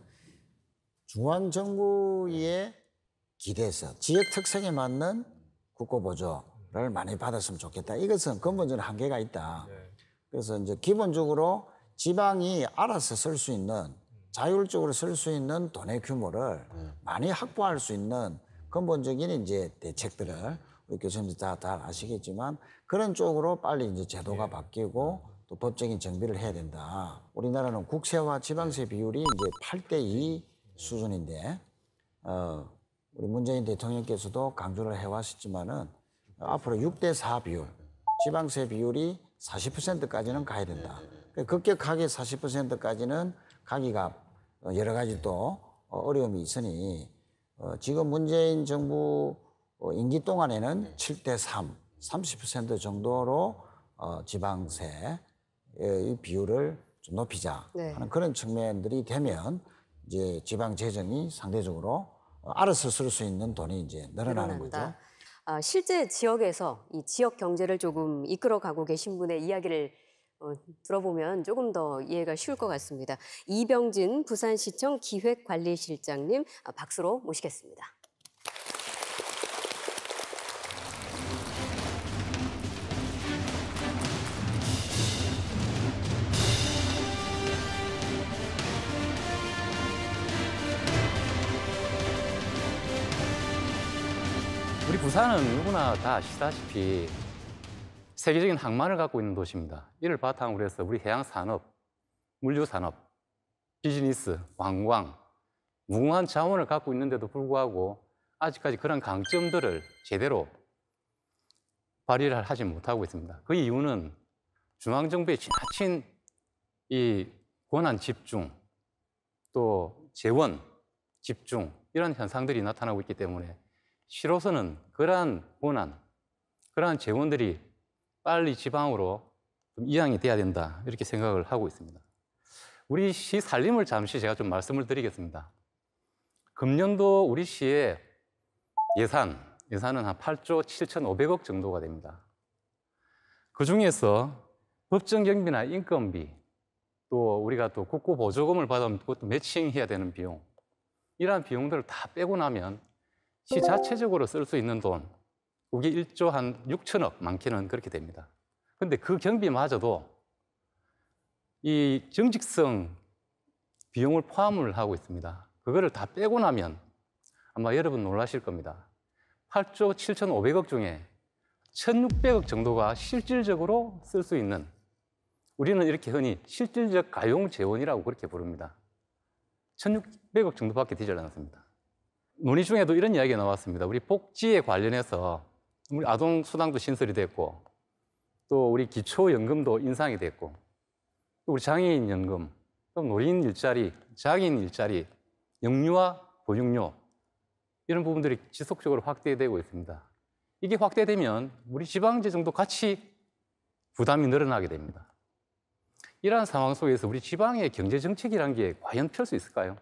중앙정부의 기대서 지역 특성에 맞는 국고보조를 많이 받았으면 좋겠다. 이것은 근본적인 한계가 있다. 그래서 이제 기본적으로 지방이 알아서 쓸 수 있는, 자율적으로 쓸 수 있는 돈의 규모를 많이 확보할 수 있는 근본적인 이제 대책들을 우리 교수님들 다 아시겠지만 그런 쪽으로 빨리 이제 제도가 바뀌고 또 법적인 정비를 해야 된다. 우리나라는 국세와 지방세 비율이 이제 8대2 수준인데, 우리 문재인 대통령께서도 강조를 해왔었지만은 앞으로 6대4 비율, 지방세 비율이 40%까지는 가야 된다. 급격하게 40%까지는 가기가 여러 가지 또 어려움이 있으니 지금 문재인 정부 임기 동안에는 7대3, 30% 정도로 지방세의 비율을 좀 높이자 하는 그런 측면들이 되면 이제 지방 재정이 상대적으로 알아서 쓸 수 있는 돈이 이제 늘어나는 거죠. 실제 지역에서 이 지역 경제를 조금 이끌어가고 계신 분의 이야기를 들어보면 조금 더 이해가 쉬울 것 같습니다. 이병진 부산시청 기획관리실장님 박수로 모시겠습니다. 우리 부산은 누구나 다 아시다시피 세계적인 항만을 갖고 있는 도시입니다. 이를 바탕으로 해서 우리 해양산업, 물류산업, 비즈니스, 관광, 무궁한 자원을 갖고 있는데도 불구하고 아직까지 그런 강점들을 제대로 발휘를 하지 못하고 있습니다. 그 이유는 중앙정부의 지나친 이 권한 집중, 또 재원 집중 이런 현상들이 나타나고 있기 때문에 시로서는 그러한 권한, 그러한 재원들이 빨리 지방으로 좀 이양이 돼야 된다 이렇게 생각을 하고 있습니다. 우리 시 살림을 잠시 제가 좀 말씀을 드리겠습니다. 금년도 우리 시의 예산은 한 8조 7,500억 정도가 됩니다. 그중에서 법정경비나 인건비, 또 우리가 또 국고 보조금을 받으면 그것도 매칭해야 되는 비용, 이러한 비용들을 다 빼고 나면 시 자체적으로 쓸 수 있는 돈, 그게 1조 한 6천억 많게는 그렇게 됩니다. 근데 그 경비마저도 이 정직성 비용을 포함을 하고 있습니다. 그거를 다 빼고 나면 아마 여러분 놀라실 겁니다. 8조 7,500억 중에 1,600억 정도가 실질적으로 쓸 수 있는, 우리는 이렇게 흔히 실질적 가용 재원이라고 그렇게 부릅니다. 1,600억 정도밖에 되지 않았습니다. 논의 중에도 이런 이야기가 나왔습니다. 우리 복지에 관련해서 우리 아동수당도 신설이 됐고, 또 우리 기초연금도 인상이 됐고, 또 우리 장애인연금, 또 노인 일자리, 장애인 일자리, 영유아, 보육료 이런 부분들이 지속적으로 확대되고 있습니다. 이게 확대되면 우리 지방재정도 같이 부담이 늘어나게 됩니다. 이러한 상황 속에서 우리 지방의 경제정책이라는 게 과연 펼 수 있을까요?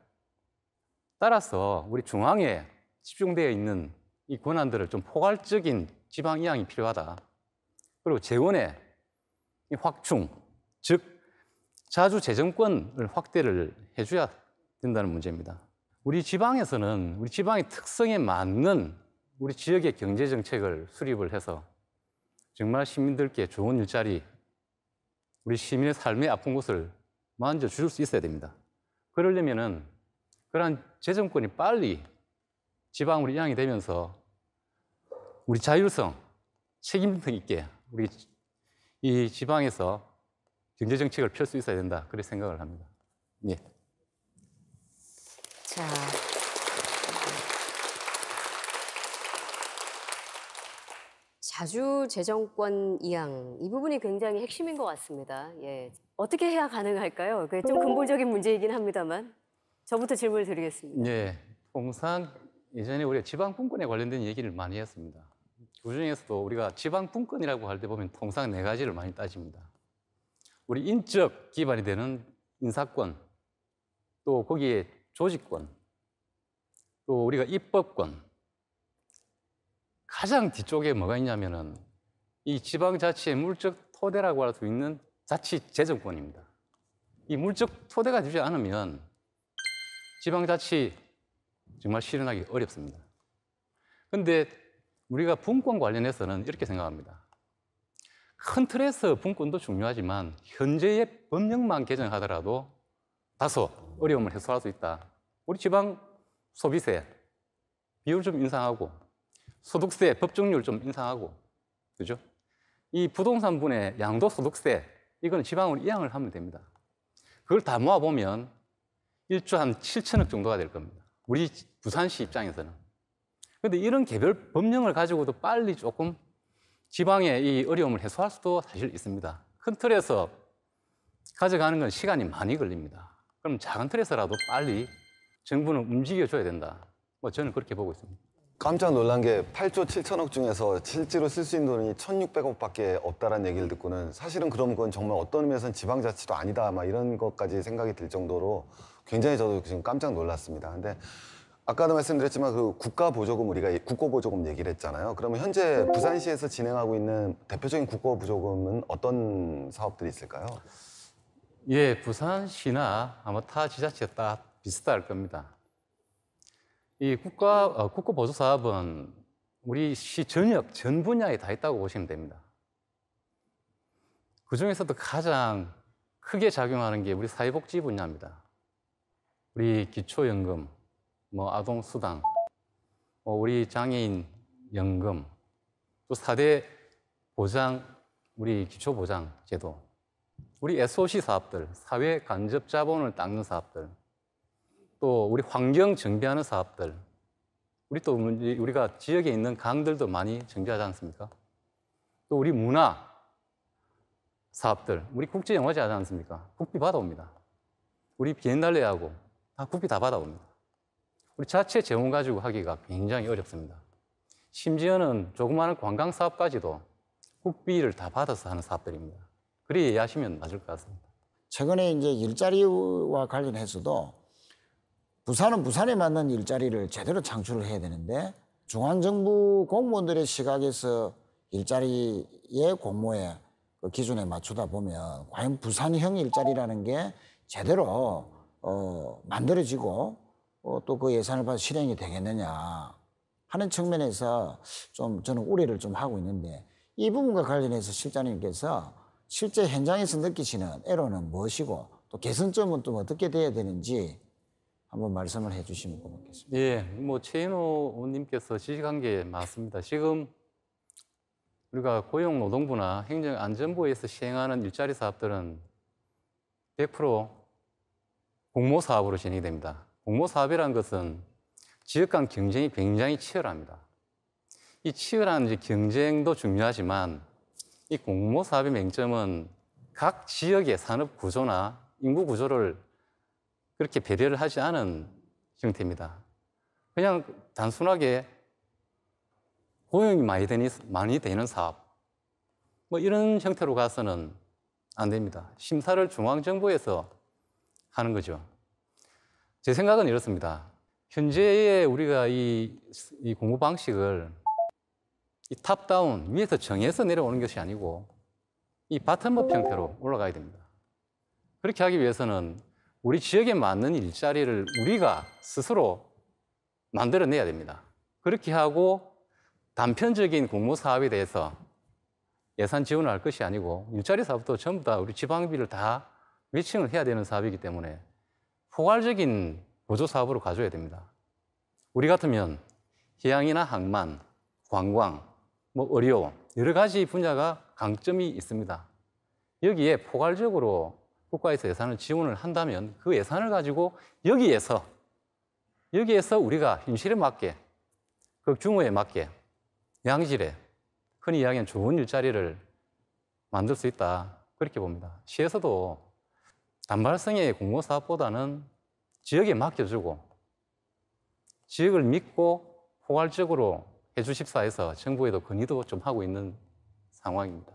따라서 우리 중앙에 집중되어 있는 이 권한들을 좀 포괄적인 지방 이양이 필요하다. 그리고 재원의 확충, 즉 자주 재정권을 확대를 해줘야 된다는 문제입니다. 우리 지방에서는 우리 지방의 특성에 맞는 우리 지역의 경제 정책을 수립을 해서 정말 시민들께 좋은 일자리, 우리 시민의 삶의 아픈 곳을 만져 줄 수 있어야 됩니다. 그러려면은 그러한 재정권이 빨리 지방으로 이양이 되면서 우리 자율성, 책임성 있게 우리 이 지방에서 경제 정책을 펼 수 있어야 된다. 그렇게 생각을 합니다. 예. 자, 자주 재정권 이양, 이 부분이 굉장히 핵심인 것 같습니다. 예. 어떻게 해야 가능할까요? 그게 좀 근본적인 문제이긴 합니다만. 저부터 질문을 드리겠습니다. 예. 통상 예전에 우리가 지방분권에 관련된 얘기를 많이 했습니다. 그중에서도 우리가 지방분권이라고 할 때 보면 통상 4가지를 많이 따집니다. 우리 인적 기반이 되는 인사권, 또 거기에 조직권, 또 우리가 입법권. 가장 뒤쪽에 뭐가 있냐면은 이 지방자치의 물적 토대라고 할 수 있는 자치재정권입니다. 이 물적 토대가 되지 않으면 지방자치 정말 실현하기 어렵습니다. 그런데 우리가 분권 관련해서는 이렇게 생각합니다. 큰 틀에서 분권도 중요하지만 현재의 법령만 개정하더라도 다소 어려움을 해소할 수 있다. 우리 지방 소비세 비율 좀 인상하고 소득세 법정률 좀 인상하고, 그죠? 이 부동산분의 양도소득세 이거는 지방으로 이양을 하면 됩니다. 그걸 다 모아보면 1조 한 7천억 정도가 될 겁니다. 우리 부산시 입장에서는. 그런데 이런 개별 법령을 가지고도 빨리 조금 지방의 이 어려움을 해소할 수도 사실 있습니다. 큰 틀에서 가져가는 건 시간이 많이 걸립니다. 그럼 작은 틀에서라도 빨리 정부는 움직여줘야 된다. 뭐 저는 그렇게 보고 있습니다. 깜짝 놀란 게 8조 7천억 중에서 실제로 쓸 수 있는 돈이 1,600억밖에 없다라는 얘기를 듣고는 사실은 그럼 그건 정말 어떤 의미에서는 지방자치도 아니다 막 이런 것까지 생각이 들 정도로 굉장히 저도 지금 깜짝 놀랐습니다. 근데 아까도 말씀드렸지만 그 국가보조금 우리가 국고보조금 얘기를 했잖아요. 그러면 현재 부산시에서 진행하고 있는 대표적인 국고보조금은 어떤 사업들이 있을까요? 예, 부산시나 아마 타 지자체가 다 비슷할 겁니다. 이 국고보조 사업은 우리 시 전역, 전 분야에 다 있다고 보시면 됩니다. 그 중에서도 가장 크게 작용하는 게 우리 사회복지 분야입니다. 우리 기초연금, 뭐 아동수당, 우리 장애인 연금, 또 4대 보장, 우리 기초보장 제도, 우리 SOC 사업들, 사회 간접 자본을 닦는 사업들, 또 우리 환경 정비하는 사업들, 우리가 지역에 있는 강들도 많이 정비하지 않습니까? 또 우리 문화 사업들, 우리 국제영화제 하지 않습니까? 국비 받아옵니다. 우리 비엔날레하고 다 국비 다 받아옵니다. 우리 자체 재원 가지고 하기가 굉장히 어렵습니다. 심지어는 조그마한 관광 사업까지도 국비를 다 받아서 하는 사업들입니다. 그리 이해하시면 맞을 것 같습니다. 최근에 이제 일자리와 관련해서도 부산은 부산에 맞는 일자리를 제대로 창출을 해야 되는데 중앙정부 공무원들의 시각에서 일자리의 공모의 그 기준에 맞추다 보면 과연 부산형 일자리라는 게 제대로 만들어지고 또 그 예산을 받아 실행이 되겠느냐 하는 측면에서 좀 저는 우려를 좀 하고 있는데 이 부분과 관련해서 실장님께서 실제 현장에서 느끼시는 애로는 무엇이고 또 개선점은 또 어떻게 돼야 되는지 한번 말씀을 해주시면 고맙겠습니다. 예, 뭐 최인호 의원님께서 지적한 게 맞습니다. 지금 우리가 고용노동부나 행정안전부에서 시행하는 일자리 사업들은 100% 공모사업으로 진행이 됩니다. 공모사업이라는 것은 지역 간 경쟁이 굉장히 치열합니다. 이 치열한 경쟁도 중요하지만 이 공모사업의 맹점은 각 지역의 산업 구조나 인구 구조를 그렇게 배려를 하지 않은 형태입니다. 그냥 단순하게 고용이 많이 되는 사업, 뭐 이런 형태로 가서는 안 됩니다. 심사를 중앙정부에서 하는 거죠. 제 생각은 이렇습니다. 현재의 우리가 이 공부 방식을 이 탑다운, 위에서 정해서 내려오는 것이 아니고 이 바텀업 형태로 올라가야 됩니다. 그렇게 하기 위해서는 우리 지역에 맞는 일자리를 우리가 스스로 만들어내야 됩니다. 그렇게 하고 단편적인 공모사업에 대해서 예산 지원을 할 것이 아니고 일자리 사업도 전부 다 우리 지방비를 다 매칭을 해야 되는 사업이기 때문에 포괄적인 보조사업으로 가져야 됩니다. 우리 같으면 해양이나 항만, 관광, 뭐 의료 여러 가지 분야가 강점이 있습니다. 여기에 포괄적으로 국가에서 예산을 지원을 한다면 그 예산을 가지고 여기에서 우리가 현실에 맞게 그 규모에 맞게 양질의 흔히 이야기하는 좋은 일자리를 만들 수 있다 그렇게 봅니다. 시에서도 단발성의 공모사업보다는 지역에 맡겨주고 지역을 믿고 포괄적으로 해주십사 해서 정부에도 건의도 좀 하고 있는 상황입니다.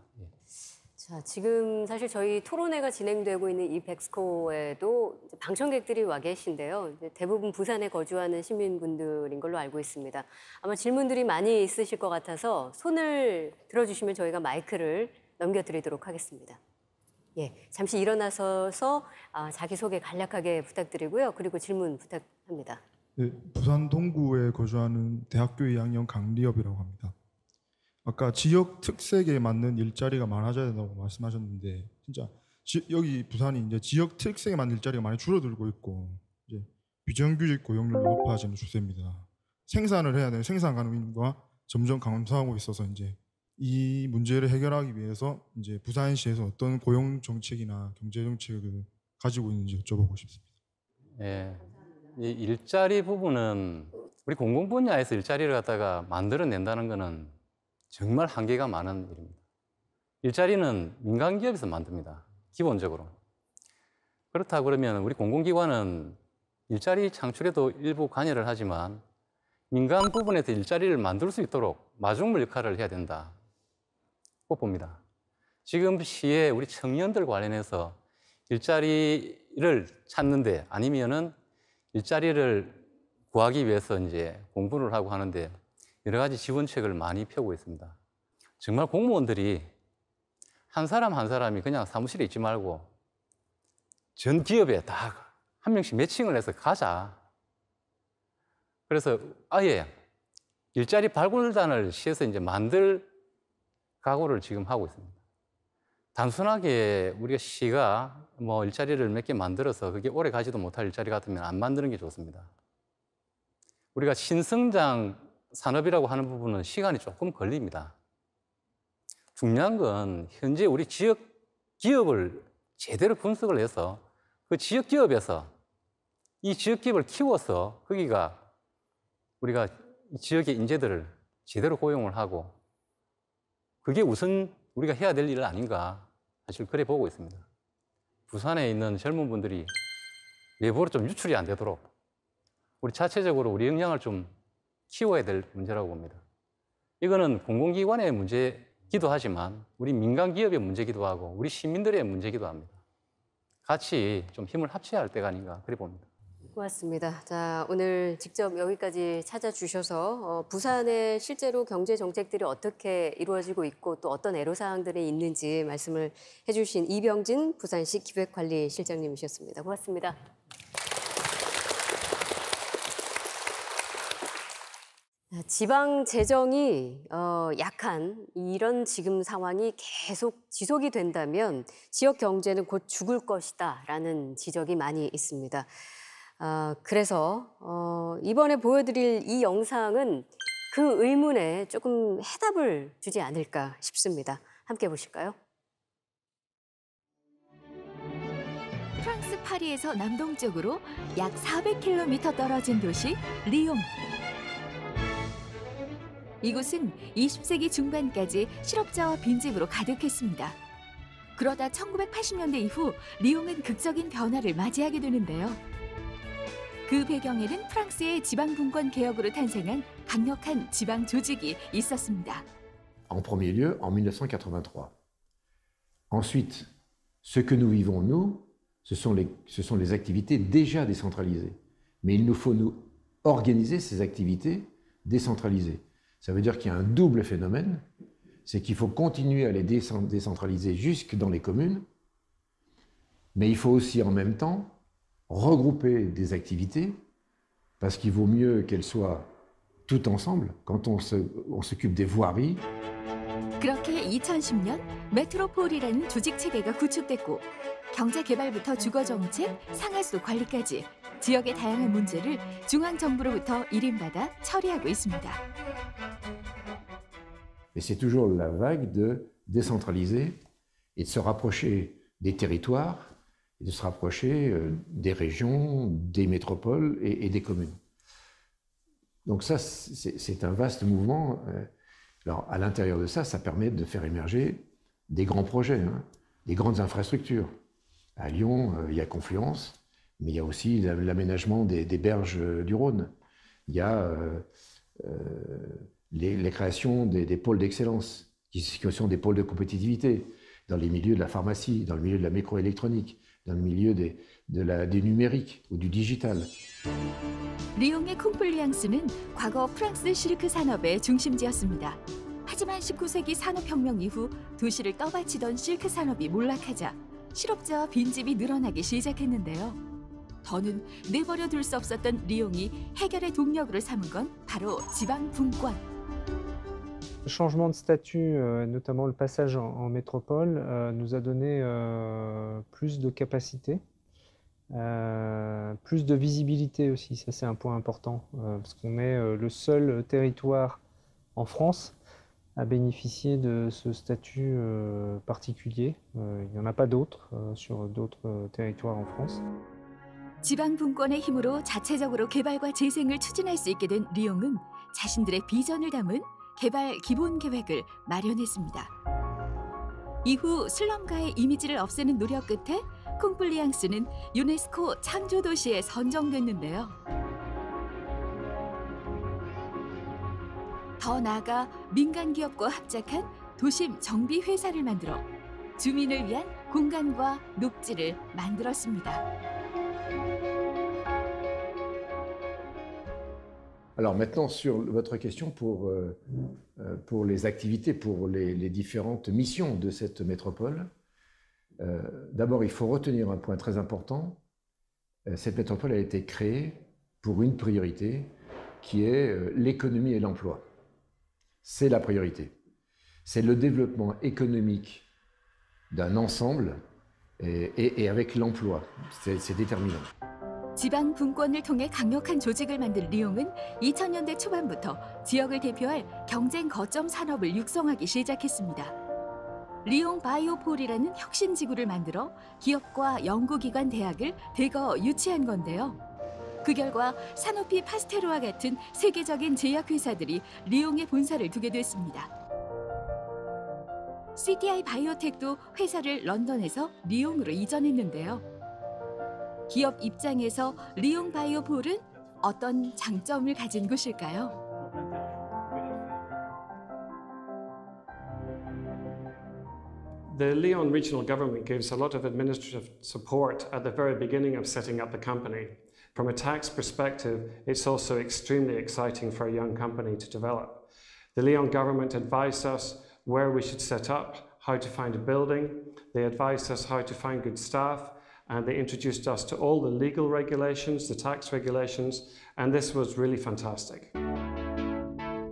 자, 지금 사실 저희 토론회가 진행되고 있는 이 백스코에도 방청객들이 와 계신데요. 대부분 부산에 거주하는 시민분들인 걸로 알고 있습니다. 아마 질문들이 많이 있으실 것 같아서 손을 들어주시면 저희가 마이크를 넘겨드리도록 하겠습니다. 예, 잠시 일어나서서 자기소개 간략하게 부탁드리고요. 그리고 질문 부탁합니다. 네, 부산 동구에 거주하는 대학교 2학년 강리엽이라고 합니다. 아까 지역 특색에 맞는 일자리가 많아져야 된다고 말씀하셨는데 진짜 여기 부산이 이제 지역 특색에 맞는 일자리가 많이 줄어들고 있고 이제 비정규직 고용률이 높아지는 추세입니다. 생산을 해야 되는 생산 가능성과 점점 감소하고 있어서 이제 이 문제를 해결하기 위해서 이제 부산시에서 어떤 고용 정책이나 경제 정책을 가지고 있는지 여쭤보고 싶습니다. 예, 이 일자리 부분은 우리 공공 분야에서 일자리를 갖다가 만들어낸다는 것은 정말 한계가 많은 일입니다. 일자리는 민간 기업에서 만듭니다. 기본적으로. 그렇다 그러면 우리 공공기관은 일자리 창출에도 일부 관여를 하지만 민간 부분에서 일자리를 만들 수 있도록 마중물 역할을 해야 된다고 봅니다. 지금 시에 우리 청년들 관련해서 일자리를 찾는데 아니면은 일자리를 구하기 위해서 이제 공부를 하고 하는데 여러 가지 지원책을 많이 펴고 있습니다. 정말 공무원들이 한 사람 한 사람이 그냥 사무실에 있지 말고 전 기업에 다 한 명씩 매칭을 해서 가자. 그래서 아예 일자리 발굴단을 시에서 이제 만들 각오를 지금 하고 있습니다. 단순하게 우리가 시가 뭐 일자리를 몇 개 만들어서 그게 오래 가지도 못할 일자리 같으면 안 만드는 게 좋습니다. 우리가 신성장 산업이라고 하는 부분은 시간이 조금 걸립니다. 중요한 건 현재 우리 지역 기업을 제대로 분석을 해서 그 지역 기업에서 이 지역 기업을 키워서 거기가 우리가 이 지역의 인재들을 제대로 고용을 하고 그게 우선 우리가 해야 될 일 아닌가 사실 그래 보고 있습니다. 부산에 있는 젊은 분들이 외부로 좀 유출이 안 되도록 우리 자체적으로 우리 역량을 좀 키워야 될 문제라고 봅니다. 이거는 공공기관의 문제기도 하지만 우리 민간 기업의 문제기도 하고 우리 시민들의 문제기도 합니다. 같이 좀 힘을 합쳐야 할 때가 아닌가 그래 봅니다. 고맙습니다. 자, 오늘 직접 여기까지 찾아주셔서 부산의 실제로 경제 정책들이 어떻게 이루어지고 있고 또 어떤 애로사항들이 있는지 말씀을 해주신 이병진 부산시 기획관리실장님이셨습니다. 고맙습니다. 지방 재정이 약한 이런 지금 상황이 계속 지속이 된다면 지역 경제는 곧 죽을 것이다라는 지적이 많이 있습니다. 그래서 이번에 보여드릴 이 영상은 그 의문에 조금 해답을 주지 않을까 싶습니다. 함께 보실까요? 프랑스 파리에서 남동쪽으로 약 400km 떨어진 도시 리옹. 이곳은 20세기 중반까지 실업자와 빈집으로 가득했습니다. 그러다 1980년대 이후 리옹은 극적인 변화를 맞이하게 되는데요. 그 배경에는 프랑스의 지방분권 개혁으로 탄생한 강력한 지방 조직이 있었습니다. En premier lieu, en 1983. Ensuite, ce que nous vivons, nous, ce sont les activités déjà décentralisées. Mais il nous faut nous organiser ces activités décentralisées. Ça veut dire qu'il y a un double phénomène, c'est qu'il faut continuer à les décentraliser jusque dans les communes, mais il faut aussi en même temps regrouper des activités, parce qu'il vaut mieux qu'elles soient toutes ensemble quand on s'occupe des voiries. 그렇게 2010년 메트로폴이라는 조직 체계가 구축됐고 경제 개발부터 주거 정책, 상하수 관리까지 지역의 다양한 문제를 중앙 정부로부터 일임받아 처리하고 있습니다. Et c'est toujours la vague de décentraliser et de se rapprocher des territoires, et de se rapprocher des régions, des métropoles et des communes. Donc ça, c'est un vaste mouvement. Alors à l'intérieur de ça, ça permet de faire émerger des grands projets, hein, des grandes infrastructures. À Lyon, il y a Confluence, mais il y a aussi l'aménagement des berges du Rhône. Il y a les créations des pôles d'excellence, qui sont des pôles de compétitivité, dans les milieux de la pharmacie, dans le milieu de la microélectronique, dans le milieu du numérique ou du digital. 리옹의 콩플리앙스는 과거 프랑스 실크 산업의 중심지였습니다. 하지만 19세기 산업혁명 이후 도시를 떠받치던 실크 산업이 몰락하자 실업자와 빈집이 늘어나기 시작했는데요. 더는 내버려 둘 수 없었던 리옹이 해결의 동력으로 삼은 건 바로 지방 분권. Ce changement de statut, notamment le passage en métropole, nous a donné plus de capacité, plus de visibilité aussi. Ça, c'est un point important, parce qu'on est le seul territoire en France à bénéficier de ce statut particulier. Il n'y en a pas d'autres sur d'autres territoires en France. 지방 분권의 힘으로 자체적으로 개발과 재생을 추진할 수 있게 된 리옹은 자신들의 비전을 담은 개발 기본 계획을 마련했습니다. 이후 슬럼가의 이미지를 없애는 노력 끝에 콩플리앙스는 유네스코 창조 도시에 선정됐는데요. 더 나아가 민간 기업과 합작한 도심 정비 회사를 만들어 주민을 위한 공간과 녹지를 만들었습니다. Alors maintenant, sur votre question pour les activités, pour les différentes missions de cette métropole, d'abord il faut retenir un point très important. Cette métropole a été créée pour une priorité qui est l'économie et l'emploi. C'est la priorité. C'est le développement économique d'un ensemble et avec l'emploi. C'est déterminant. 지방 분권을 통해 강력한 조직을 만든 리옹은 2000년대 초반부터 지역을 대표할 경쟁 거점 산업을 육성하기 시작했습니다. 리옹 바이오폴이라는 혁신 지구를 만들어 기업과 연구기관, 대학을 대거 유치한 건데요. 그 결과 사노피 파스테르와 같은 세계적인 제약회사들이 리옹에 본사를 두게 됐습니다. CTI 바이오텍도 회사를 런던에서 리옹으로 이전했는데요. 기업 입장에서 리옹 바이오폴은 어떤 장점을 가진 곳일까요? The Lyon regional government gives a lot of administrative support at the very beginning of setting up the company. From a tax perspective, it's also extremely exciting for a young company to develop. The Lyon government advised us where we should set up, how to find a building. They advised us how to find good staff. And they introduced us to all the legal regulations, the tax regulations, and this was really fantastic.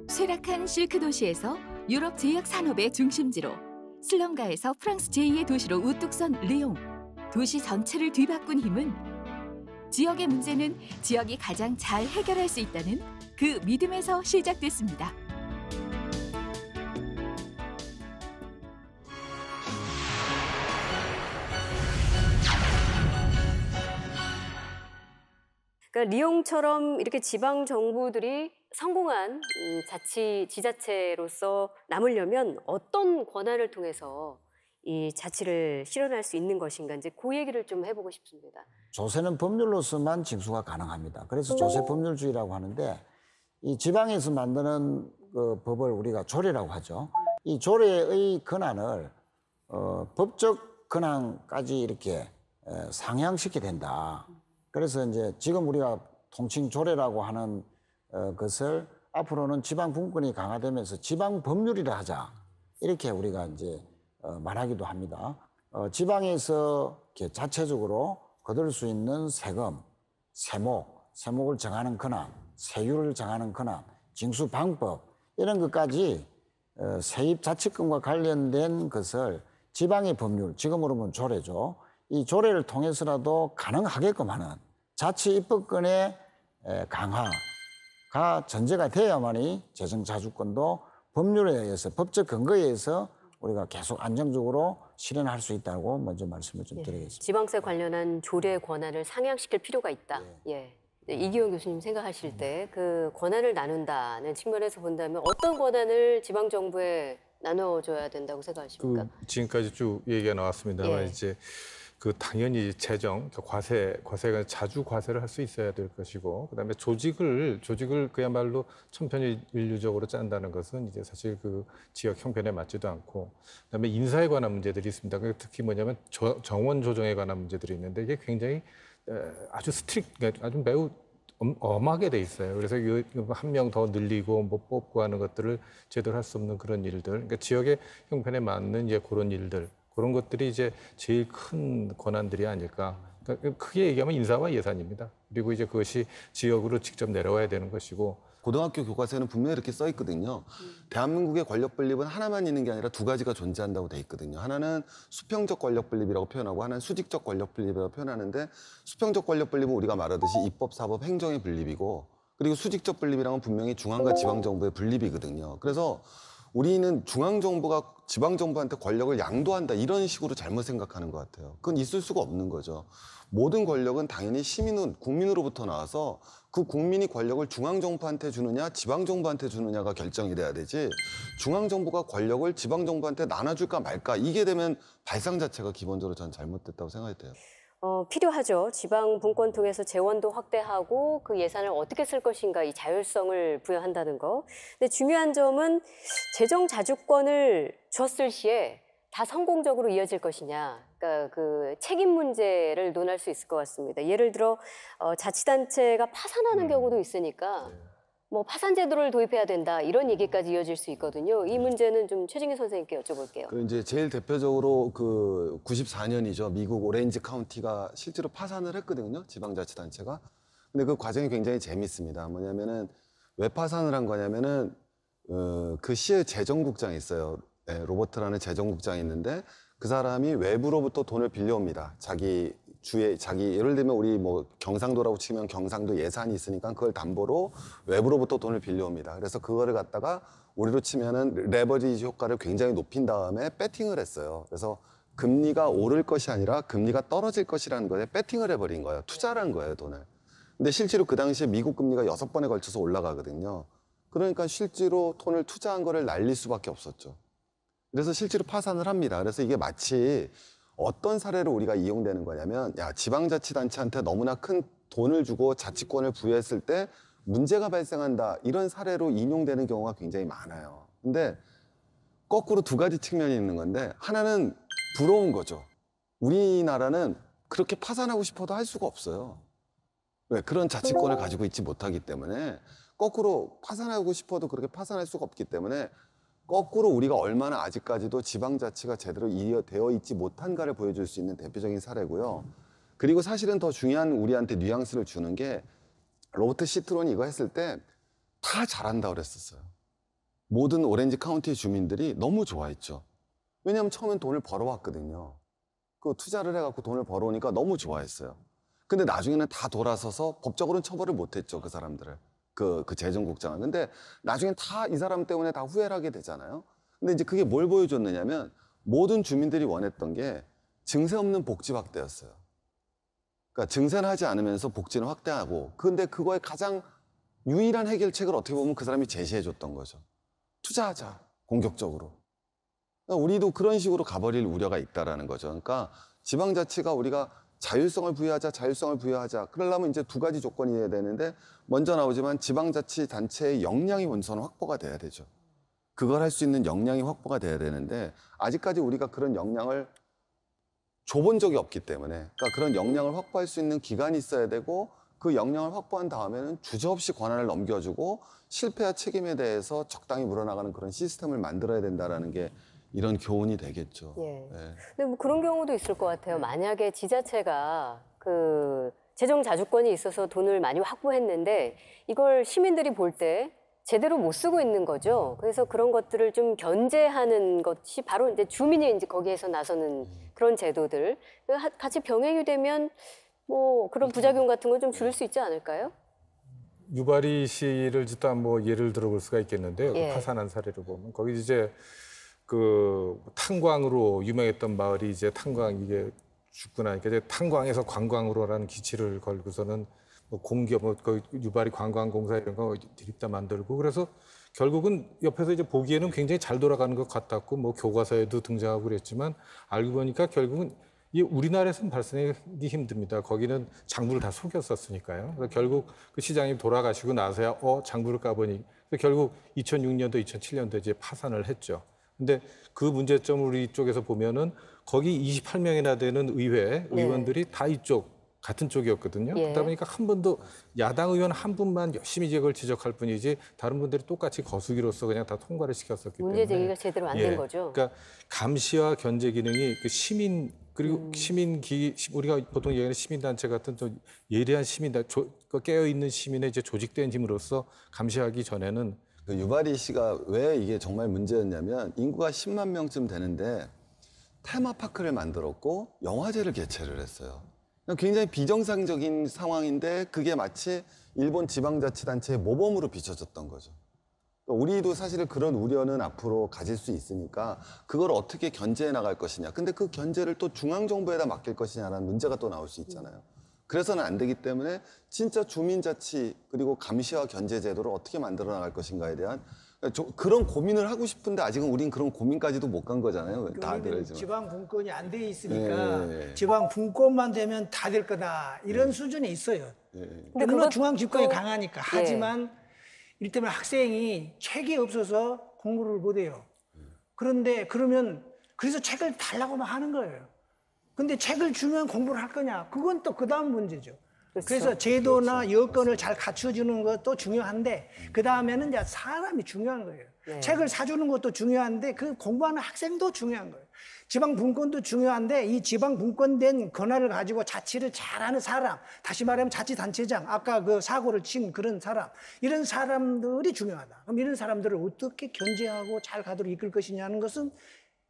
쇠락한 실크 도시에서 유럽 제약 산업의 중심지로, 슬럼가에서 프랑스 제2의 도시로 우뚝 선 리옹. 도시 전체를 뒤바꾼 힘은 지역의 문제는 지역이 가장 잘 해결할 수 있다는 그 믿음에서 시작됐습니다. 그러니까 리옹처럼 이렇게 지방 정부들이 성공한 지자체로서 남으려면 어떤 권한을 통해서 이 자치를 실현할 수 있는 것인가 이제 그 얘기를 좀 해보고 싶습니다. 조세는 법률로서만 징수가 가능합니다. 그래서 조세 법률주의라고 하는데 이 지방에서 만드는 그 법을 우리가 조례라고 하죠. 이 조례의 권한을 법적 권한까지 이렇게 상향시켜야 된다. 그래서 이제 지금 우리가 통칭 조례라고 하는 것을 앞으로는 지방 분권이 강화되면서 지방 법률이라 하자 이렇게 우리가 이제 말하기도 합니다. 지방에서 이렇게 자체적으로 거둘 수 있는 세금, 세목을 정하는 권한, 세율을 정하는 권한, 징수 방법 이런 것까지 세입 자치권과 관련된 것을 지방의 법률, 지금으로 보면 조례죠. 이 조례를 통해서라도 가능하게끔 하는 자치 입법권의 강화가 전제가 돼야만이 재정자주권도 법률에 의해서 법적 근거에 의해서 우리가 계속 안정적으로 실현할 수 있다고 먼저 말씀을 좀 드리겠습니다. 지방세 관련한 조례 권한을 상향시킬 필요가 있다. 이기용 교수님 생각하실 때 그 권한을 나눈다는 측면에서 본다면 어떤 권한을 지방 정부에 나눠줘야 된다고 생각하십니까? 지금까지 쭉 얘기가 나왔습니다만 이제 그 당연히 재정, 과세가 자주 과세를 할 수 있어야 될 것이고, 그다음에 조직을 그야말로 천편일률적으로 짠다는 것은 이제 사실 그 지역 형편에 맞지도 않고, 그다음에 인사에 관한 문제들이 있습니다. 특히 뭐냐면 정원 조정에 관한 문제들이 있는데 이게 굉장히 아주 아주 매우 엄하게 돼 있어요. 그래서 한 명 더 늘리고 뭐 뽑고 하는 것들을 제대로 할 수 없는 그런 일들, 그러니까 지역의 형편에 맞는 이제 그런 일들. 그런 것들이 이제 제일 큰 권한들이 아닐까. 그러니까 크게 얘기하면 인사와 예산입니다. 그리고 이제 그것이 지역으로 직접 내려와야 되는 것이고, 고등학교 교과서에는 분명히 이렇게 써 있거든요. 대한민국의 권력 분립은 하나만 있는 게 아니라 두 가지가 존재한다고 돼 있거든요. 하나는 수평적 권력 분립이라고 표현하고 하나는 수직적 권력 분립이라고 표현하는데 수평적 권력 분립은 우리가 말하듯이 입법, 사법, 행정의 분립이고 그리고 수직적 분립이랑은 분명히 중앙과 지방정부의 분립이거든요. 그래서 우리는 중앙정부가 지방정부한테 권력을 양도한다 이런 식으로 잘못 생각하는 것 같아요. 그건 있을 수가 없는 거죠. 모든 권력은 당연히 국민으로부터 나와서 그 국민이 권력을 중앙정부한테 주느냐 지방정부한테 주느냐가 결정이 돼야 되지 중앙정부가 권력을 지방정부한테 나눠줄까 말까 이게 되면 발상 자체가 기본적으로 전 잘못됐다고 생각이 돼요. 필요하죠. 지방 분권 통해서 재원도 확대하고 그 예산을 어떻게 쓸 것인가 이 자율성을 부여한다는 거. 근데 중요한 점은 재정 자주권을 줬을 시에 다 성공적으로 이어질 것이냐. 그러니까 그 책임 문제를 논할 수 있을 것 같습니다. 예를 들어 자치단체가 파산하는 경우도 있으니까 뭐 파산 제도를 도입해야 된다 이런 얘기까지 이어질 수 있거든요. 이 문제는 좀 최진기 선생님께 여쭤볼게요. 그 이제 제일 대표적으로 그 94년이죠. 미국 오렌지 카운티가 실제로 파산을 했거든요. 지방자치단체가. 근데 그 과정이 굉장히 재밌습니다. 뭐냐면은 왜 파산을 한 거냐면은 그 시의 재정국장이 있어요. 네, 로버트라는 재정국장이 있는데 그 사람이 외부로부터 돈을 빌려옵니다. 자기 예를 들면 우리 뭐 경상도라고 치면 경상도 예산이 있으니까 그걸 담보로 외부로부터 돈을 빌려옵니다. 그래서 그거를 갖다가 우리로 치면은 레버리지 효과를 굉장히 높인 다음에 배팅을 했어요. 그래서 금리가 오를 것이 아니라 금리가 떨어질 것이라는 거에 배팅을 해버린 거예요. 투자를 한 거예요, 돈을. 근데 실제로 그 당시에 미국 금리가 6번에 걸쳐서 올라가거든요. 그러니까 실제로 돈을 투자한 거를 날릴 수밖에 없었죠. 그래서 실제로 파산을 합니다. 그래서 이게 마치 어떤 사례로 우리가 이용되는 거냐면 지방자치단체한테 너무나 큰 돈을 주고 자치권을 부여했을 때 문제가 발생한다 이런 사례로 인용되는 경우가 굉장히 많아요. 근데 거꾸로 두 가지 측면이 있는 건데 하나는 부러운 거죠. 우리나라는 그렇게 파산하고 싶어도 할 수가 없어요. 왜? 그런 자치권을 가지고 있지 못하기 때문에 거꾸로 파산하고 싶어도 그렇게 파산할 수가 없기 때문에 거꾸로 우리가 얼마나 아직까지도 지방자치가 제대로 이어되어 있지 못한가를 보여줄 수 있는 대표적인 사례고요. 그리고 사실은 더 중요한 우리한테 뉘앙스를 주는 게 로버트 시트론이 이거 했을 때 다 잘한다 그랬었어요. 모든 오렌지 카운티의 주민들이 너무 좋아했죠. 왜냐하면 처음엔 돈을 벌어왔거든요. 그 투자를 해갖고 돈을 벌어오니까 너무 좋아했어요. 근데 나중에는 다 돌아서서 법적으로는 처벌을 못했죠, 그 사람들을. 그 재정국장은. 근데 나중엔 다 이 사람 때문에 다 후회를 하게 되잖아요. 근데 이제 그게 뭘 보여줬느냐면 모든 주민들이 원했던 게 증세 없는 복지 확대였어요. 그러니까 증세는 하지 않으면서 복지는 확대하고 근데 그거의 가장 유일한 해결책을 어떻게 보면 그 사람이 제시해줬던 거죠. 투자하자, 공격적으로. 그러니까 우리도 그런 식으로 가버릴 우려가 있다라는 거죠. 그러니까 지방자치가 우리가 자율성을 부여하자. 그러려면 이제 두 가지 조건이어야 되는데 먼저 나오지만 지방자치단체의 역량이 우선 확보가 돼야 되죠. 그걸 할 수 있는 역량이 확보가 돼야 되는데 아직까지 우리가 그런 역량을 줘본 적이 없기 때문에 그러니까 그런 역량을 확보할 수 있는 기관이 있어야 되고 그 역량을 확보한 다음에는 주저없이 권한을 넘겨주고 실패와 책임에 대해서 적당히 물어나가는 그런 시스템을 만들어야 된다는 게 이런 교훈이 되겠죠. 예. 네. 근데 뭐 그런 경우도 있을 것 같아요. 만약에 지자체가 그 재정 자주권이 있어서 돈을 많이 확보했는데 이걸 시민들이 볼 때 제대로 못 쓰고 있는 거죠. 그래서 그런 것들을 좀 견제하는 것이 바로 이제 주민이 이제 거기에서 나서는 그런 제도들 같이 병행이 되면 뭐 그런 부작용 같은 건 좀 줄일 수 있지 않을까요? 유바리 씨를 일단 뭐 예를 들어볼 수가 있겠는데요. 예. 그 파산한 사례를 보면 거기 이제 그 탄광으로 유명했던 마을이 이제 탄광 이게 죽고 나니까 이제 탄광에서 관광으로라는 기치를 걸고서는 뭐 공기업 뭐 그 유바리 관광공사 이런 거 드립다 만들고 그래서 결국은 옆에서 이제 보기에는 굉장히 잘 돌아가는 것 같았고 뭐 교과서에도 등장하고 그랬지만 알고 보니까 결국은 이 우리나라에서는 발생하기 힘듭니다. 거기는 장부를 다 속였었으니까요. 그래서 결국 그 시장님 돌아가시고 나서야 장부를 까보니 결국 2006년도, 2007년도 이제 파산을 했죠. 근데 그 문제점을 우리 쪽에서 보면은 거기 28명이나 되는 의원들이 다 이쪽 같은 쪽이었거든요. 예. 그러다 보니까 한 번도 야당 의원 한 분만 열심히 이걸 지적할 뿐이지 다른 분들이 똑같이 거수기로서 그냥 다 통과를 시켰었기 때문에 문제 제기가 제대로 안 된 거죠. 그러니까 감시와 견제 기능이 그 시민 그리고 우리가 보통 얘기하는 시민단체 같은 좀 예리한 깨어 있는 시민의 이제 조직된 힘으로서 감시하기 전에는 그 유바리 씨가 왜 이게 정말 문제였냐면 인구가 10만 명쯤 되는데 테마파크를 만들었고 영화제를 개최를 했어요. 굉장히 비정상적인 상황인데 그게 마치 일본 지방자치단체의 모범으로 비춰졌던 거죠. 우리도 사실 그런 우려는 앞으로 가질 수 있으니까 그걸 어떻게 견제해 나갈 것이냐. 근데 그 견제를 또 중앙정부에다 맡길 것이냐라는 문제가 또 나올 수 있잖아요. 그래서는 안 되기 때문에 진짜 주민자치 그리고 감시와 견제 제도를 어떻게 만들어 나갈 것인가에 대한 그런 고민을 하고 싶은데 아직은 우린 그런 고민까지도 못 간 거잖아요. 다들 지방 분권이 안 돼 있으니까 지방 분권만 되면 다 될 거다 이런 수준이 있어요. 근데 물론 중앙 집권이 강하니까 하지만 이를테면 학생이 책이 없어서 공부를 못 해요. 그런데 그래서 책을 달라고 막 하는 거예요. 근데 책을 주면 공부를 할 거냐? 그건 또 그 다음 문제죠. 그래서 제도나 여건을 잘 갖춰주는 것도 중요한데 그 다음에는 이제 사람이 중요한 거예요. 책을 사주는 것도 중요한데 그 공부하는 학생도 중요한 거예요. 지방 분권도 중요한데 이 지방 분권된 권한을 가지고 자치를 잘하는 사람, 다시 말하면 자치단체장, 아까 그 사고를 친 그런 사람, 이런 사람들이 중요하다. 그럼 이런 사람들을 어떻게 견제하고 잘 가도록 이끌 것이냐는 것은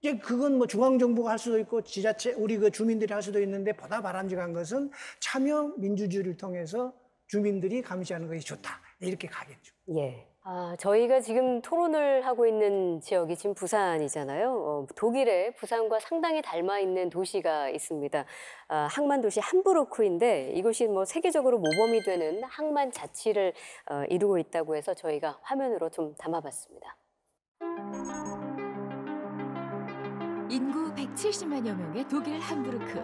이제 그건 뭐 중앙정부가 할 수도 있고 지자체, 우리 그 주민들이 할 수도 있는데 보다 바람직한 것은 참여 민주주의를 통해서 주민들이 감시하는 것이 좋다. 이렇게 가겠죠. 예. 저희가 지금 토론을 하고 있는 지역이 지금 부산이잖아요. 독일의 부산과 상당히 닮아 있는 도시가 있습니다. 항만 도시 함부르크인데 이곳이 뭐 세계적으로 모범이 되는 항만 자치를 이루고 있다고 해서 저희가 화면으로 좀 담아봤습니다. 인구 170만여 명의 독일 함부르크.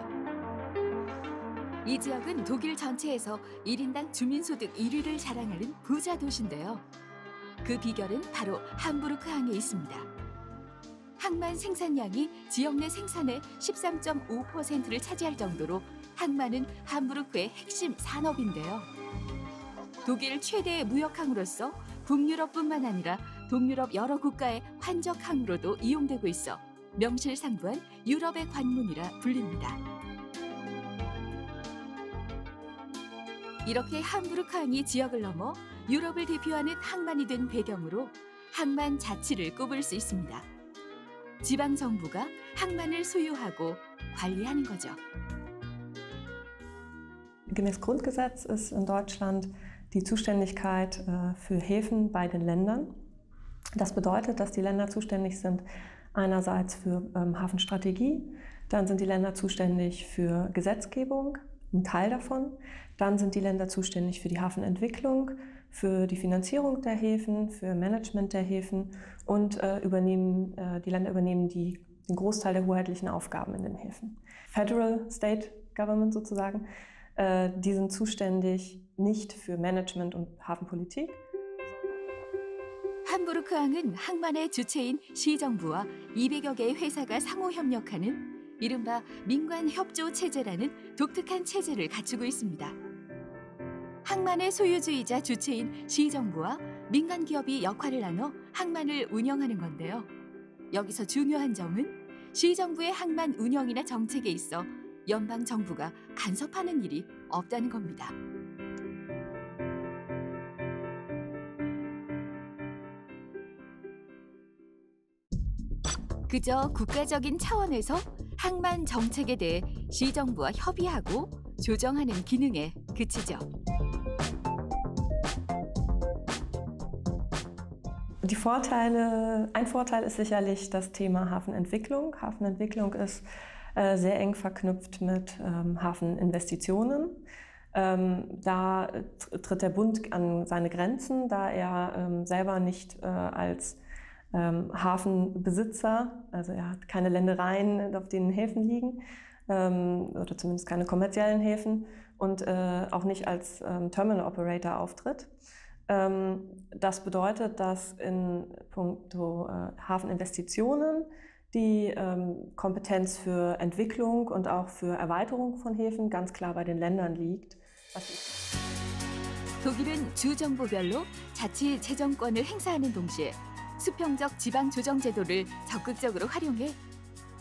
이 지역은 독일 전체에서 1인당 주민소득 1위를 자랑하는 부자 도시인데요. 그 비결은 바로 함부르크 항에 있습니다. 항만 생산량이 지역 내 생산의 13.5%를 차지할 정도로 항만은 함부르크의 핵심 산업인데요. 독일 최대의 무역항으로서 북유럽뿐만 아니라 동유럽 여러 국가의 환적항으로도 이용되고 있어 명실상부한 유럽의 관문이라 불립니다. 이렇게 함부르크 항이 지역을 넘어 유럽을 대표하는 항만이 된 배경으로 항만 자치를 꼽을 수 있습니다. 지방 정부가 항만을 소유하고 관리하는 거죠. Gemäß Grundgesetz ist in Deutschland die Zuständigkeit für Häfen bei den Ländern. Das bedeutet, dass die Länder zuständig sind einerseits für Hafenstrategie, dann sind die Länder zuständig für Gesetzgebung, ein Teil davon. Dann sind die Länder zuständig für die Hafenentwicklung, für die Finanzierung der Häfen, für Management der Häfen und die Länder übernehmen den Großteil der hoheitlichen Aufgaben in den Häfen. Federal State Government sozusagen, die sind zuständig nicht für Management und Hafenpolitik. 함부르크 항은 항만의 주체인 시정부와 200여 개의 회사가 상호 협력하는 이른바 민관협조 체제라는 독특한 체제를 갖추고 있습니다. 항만의 소유주이자 주체인 시정부와 민간 기업이 역할을 나눠 항만을 운영하는 건데요. 여기서 중요한 점은 시정부의 항만 운영이나 정책에 있어 연방 정부가 간섭하는 일이 없다는 겁니다. 그저 국가적인 차원에서 항만 정책에 대해 시정부와 협의하고 조정하는 기능에 그치죠. Ein Vorteil ist sicherlich das Thema Hafenentwicklung. Hafenentwicklung ist sehr eng verknüpft mit Hafeninvestitionen. Da tritt der Bund an seine Grenzen, da er selber nicht als Hafenbesitzer, also er hat keine Ländereien, auf denen Häfen liegen, oder zumindest keine kommerziellen Häfen und auch nicht als Terminal Operator auftritt. Das bedeutet, dass in puncto Hafeninvestitionen die Kompetenz für Entwicklung und auch für Erweiterung von Häfen ganz klar bei den Ländern liegt. 독일은 주정부별로 자치 재정권을 행사하는 동시에 수평적 지방 조정 제도를 적극적으로 활용해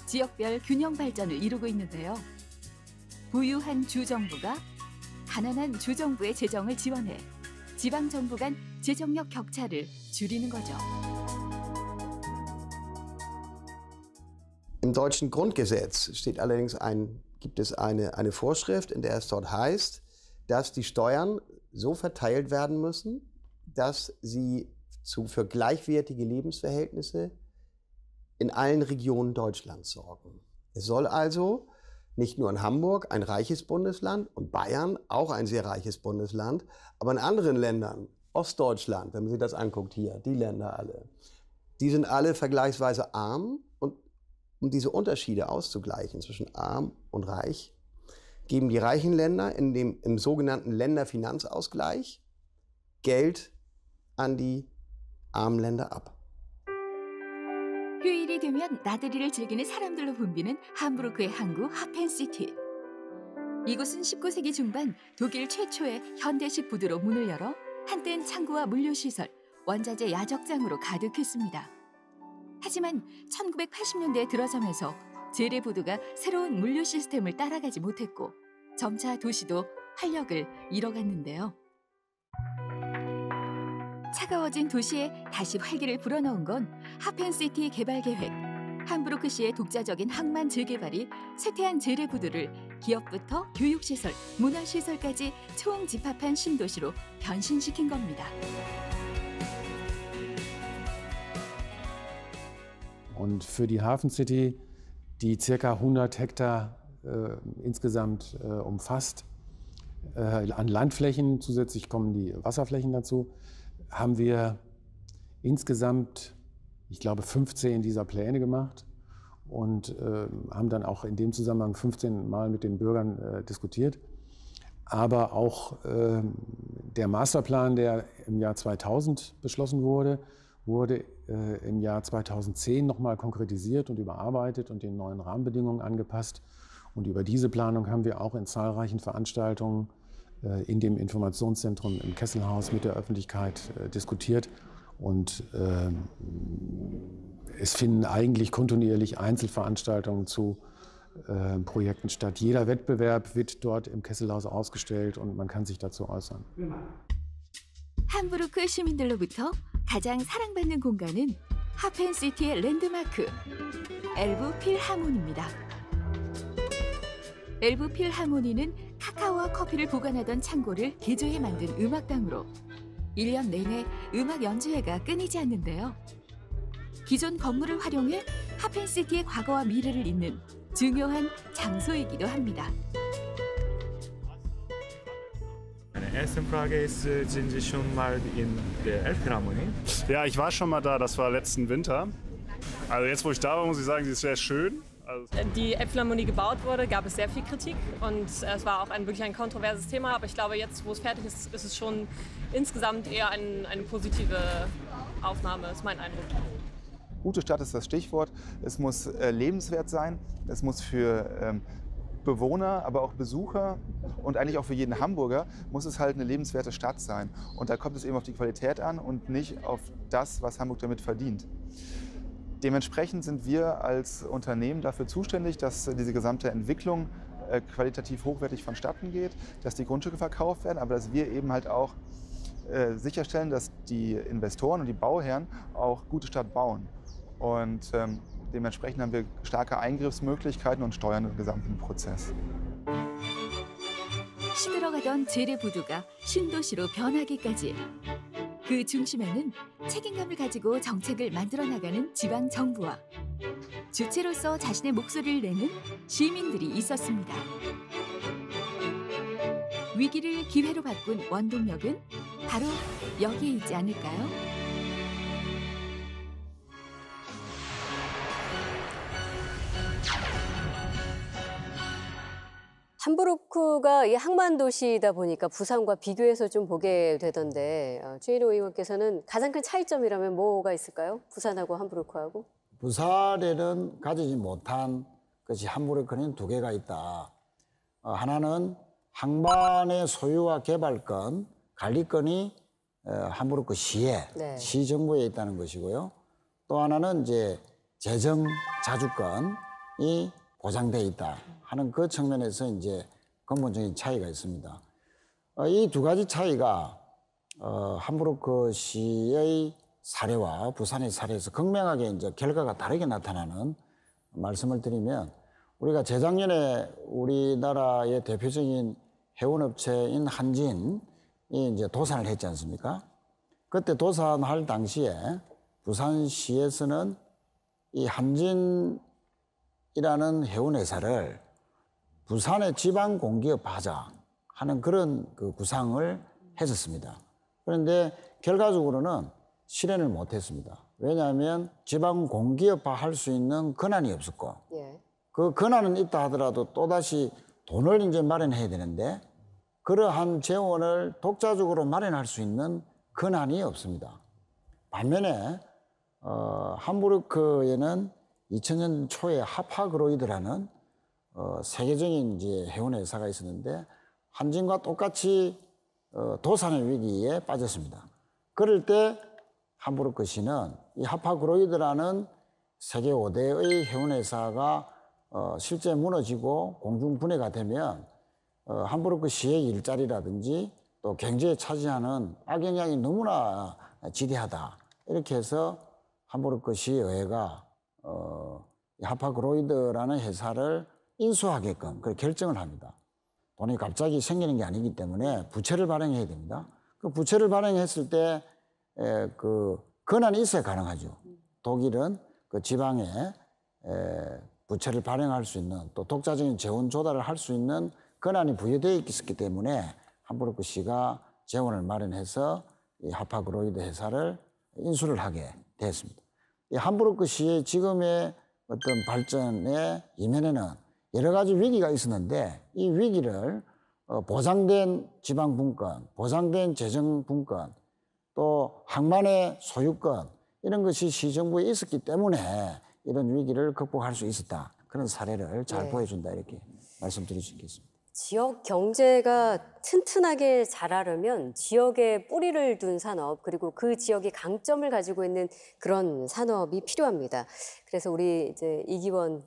지역별 균형 발전을 이루고 있는데요. 부유한 주정부가 가난한 주정부의 재정을 지원해 지방정부 간 재정력 격차를 줄이는 거죠. Im deutschen Grundgesetz gibt es eine Vorschrift, in der es dort heißt, dass die Steuern so verteilt werden müssen, dass sie für gleichwertige Lebensverhältnisse in allen Regionen Deutschlands sorgen. Es soll also nicht nur in Hamburg, ein reiches Bundesland, und Bayern, auch ein sehr reiches Bundesland, aber in anderen Ländern, Ostdeutschland, wenn man sich das anguckt hier, die Länder alle, die sind alle vergleichsweise arm, und um diese Unterschiede auszugleichen zwischen arm und reich, geben die reichen Länder im sogenannten Länderfinanzausgleich Geld an die armen Länder ab. 휴일이 되면 나들이를 즐기는 사람들로 붐비는 함부르크의 항구 하펜시티. 이곳은 19세기 중반 독일 최초의 현대식 부두로 문을 열어 한때는 창고와 물류시설, 원자재 야적장으로 가득했습니다. 하지만 1980년대에 들어서면서 재래부두가 새로운 물류 시스템을 따라가지 못했고 점차 도시도 활력을 잃어갔는데요. 차가워진 도시에 다시 활기를 불어넣은 건 하펜시티 개발 계획. 함부르크시의 독자적인 항만 재개발이 쇠퇴한 재래부두를 기업부터 교육시설, 문화시설까지 총집합한 신도시로 변신시킨 겁니다. Und für die Hafen City, die ca. 100 Hektar insgesamt umfasst, an Landflächen, zusätzlich kommen die Wasserflächen dazu, haben wir insgesamt, ich glaube, 15 dieser Pläne gemacht und haben dann auch in dem Zusammenhang 15 Mal mit den Bürgern diskutiert. Aber auch der Masterplan, der im Jahr 2000 beschlossen wurde, wurde im Jahr 2010 nochmal konkretisiert und überarbeitet und den neuen Rahmenbedingungen angepasst. Und über diese Planung haben wir auch in zahlreichen Veranstaltungen in dem Informationszentrum im Kesselhaus mit der Öffentlichkeit diskutiert. Und es finden eigentlich kontinuierlich Einzelveranstaltungen zu Projekten statt. Jeder Wettbewerb wird dort im Kesselhaus ausgestellt und man kann sich dazu äußern. 함부르크 시민들로부터 가장 사랑받는 공간은 하펜시티의 랜드마크, 엘브 필하모니입니다. 엘브 필하모니는 카카오와 커피를 보관하던 창고를 개조해 만든 음악당으로 1년 내내 음악 연주회가 끊이지 않는데요. 기존 건물을 활용해 하펜시티의 과거와 미래를 잇는 중요한 장소이기도 합니다. Erst in Prague sind Sie schon mal in der Elbphilharmonie? Ja, ich war schon mal da, das war letzten Winter. Also jetzt, wo ich da war, muss ich sagen, sie ist sehr schön. Die Elbphilharmonie gebaut wurde, gab es sehr viel Kritik und es war auch wirklich ein kontroverses Thema. Aber ich glaube, jetzt, wo es fertig ist, ist es schon insgesamt eher eine positive Aufnahme, ist mein Eindruck. Gute Stadt ist das Stichwort. Es muss lebenswert sein. Es muss für Bewohner, aber auch Besucher und eigentlich auch für jeden Hamburger muss es halt eine lebenswerte Stadt sein. Und da kommt es eben auf die Qualität an und nicht auf das, was Hamburg damit verdient. Dementsprechend sind wir als Unternehmen dafür zuständig, dass diese gesamte Entwicklung qualitativ hochwertig vonstatten geht, dass die Grundstücke verkauft werden, aber dass wir eben halt auch sicherstellen, dass die Investoren und die Bauherren auch gute Stadt bauen. Und dementsprechend haben wir starke Eingriffsmöglichkeiten und steuern den gesamten Prozess. 시들어가던 재래부두가 신도시로 변하기까지 그 중심에는 책임감을 가지고 정책을 만들어 나가는 지방 정부와 주체로서 자신의 목소리를 내는 시민들이 있었습니다. 위기를 기회로 바꾼 원동력은 바로 여기에 있지 않을까요? 함부르크가 이 항만 도시이다 보니까 부산과 비교해서 좀 보게 되던데 최일호 의원께서는 가장 큰 차이점이라면 뭐가 있을까요? 부산하고 함부르크하고? 부산에는 가지지 못한 것이 함부르크는 두 개가 있다. 하나는 항만의 소유와 개발권, 관리권이 함부르크 시에, 네. 시 정부에 있다는 것이고요. 또 하나는 이제 재정 자주권, 보장돼 있다 하는 그 측면에서 이제 근본적인 차이가 있습니다. 이 두 가지 차이가 함부르크 시의 사례와 부산의 사례에서 극명하게 이제 결과가 다르게 나타나는 말씀을 드리면, 우리가 재작년에 우리나라의 대표적인 해운업체인 한진이 이제 도산을 했지 않습니까? 그때 도산할 당시에 부산시에서는 이 한진이라는 해운회사를 부산의 지방 공기업 하자 하는 그런 그 구상을 했었습니다. 그런데 결과적으로는 실현을 못했습니다. 왜냐하면 지방 공기업화 할 수 있는 권한이 없었고, 그 권한은 있다 하더라도 또다시 돈을 이제 마련해야 되는데 그러한 재원을 독자적으로 마련할 수 있는 권한이 없습니다. 반면에 함부르크에는 2000년 초에 하파그로이드라는 세계적인 이제 해운 회사가 있었는데 한진과 똑같이 도산의 위기에 빠졌습니다. 그럴 때 함부르크 시는 이 하파그로이드라는 세계 5대의 해운 회사가 실제 무너지고 공중분해가 되면 함부르크 시의 일자리라든지 또 경제에 차지하는 악영향이 너무나 지대하다. 이렇게 해서 함부르크 시의회가 하파그로이드라는 회사를 인수하게끔 그 결정을 합니다. 돈이 갑자기 생기는 게 아니기 때문에 부채를 발행해야 됩니다. 그 부채를 발행했을 때 그 권한이 있어야 가능하죠. 독일은 그 지방에 부채를 발행할 수 있는 또 독자적인 재원 조달을 할 수 있는 권한이 부여되어 있었기 때문에 함부르크 시가 재원을 마련해서 이 하파그로이드 회사를 인수를 하게 됐습니다. 이 함부르크 시의 지금의 어떤 발전의 이면에는 여러 가지 위기가 있었는데 이 위기를 보장된 지방 분권, 보장된 재정 분권, 또 항만의 소유권 이런 것이 시정부에 있었기 때문에 이런 위기를 극복할 수 있었다. 그런 사례를 잘 보여준다 이렇게 말씀드릴 수 있겠습니다. 지역 경제가 튼튼하게 자라려면 지역에 뿌리를 둔 산업, 그리고 그 지역이 강점을 가지고 있는 그런 산업이 필요합니다. 그래서 우리 이제 이기원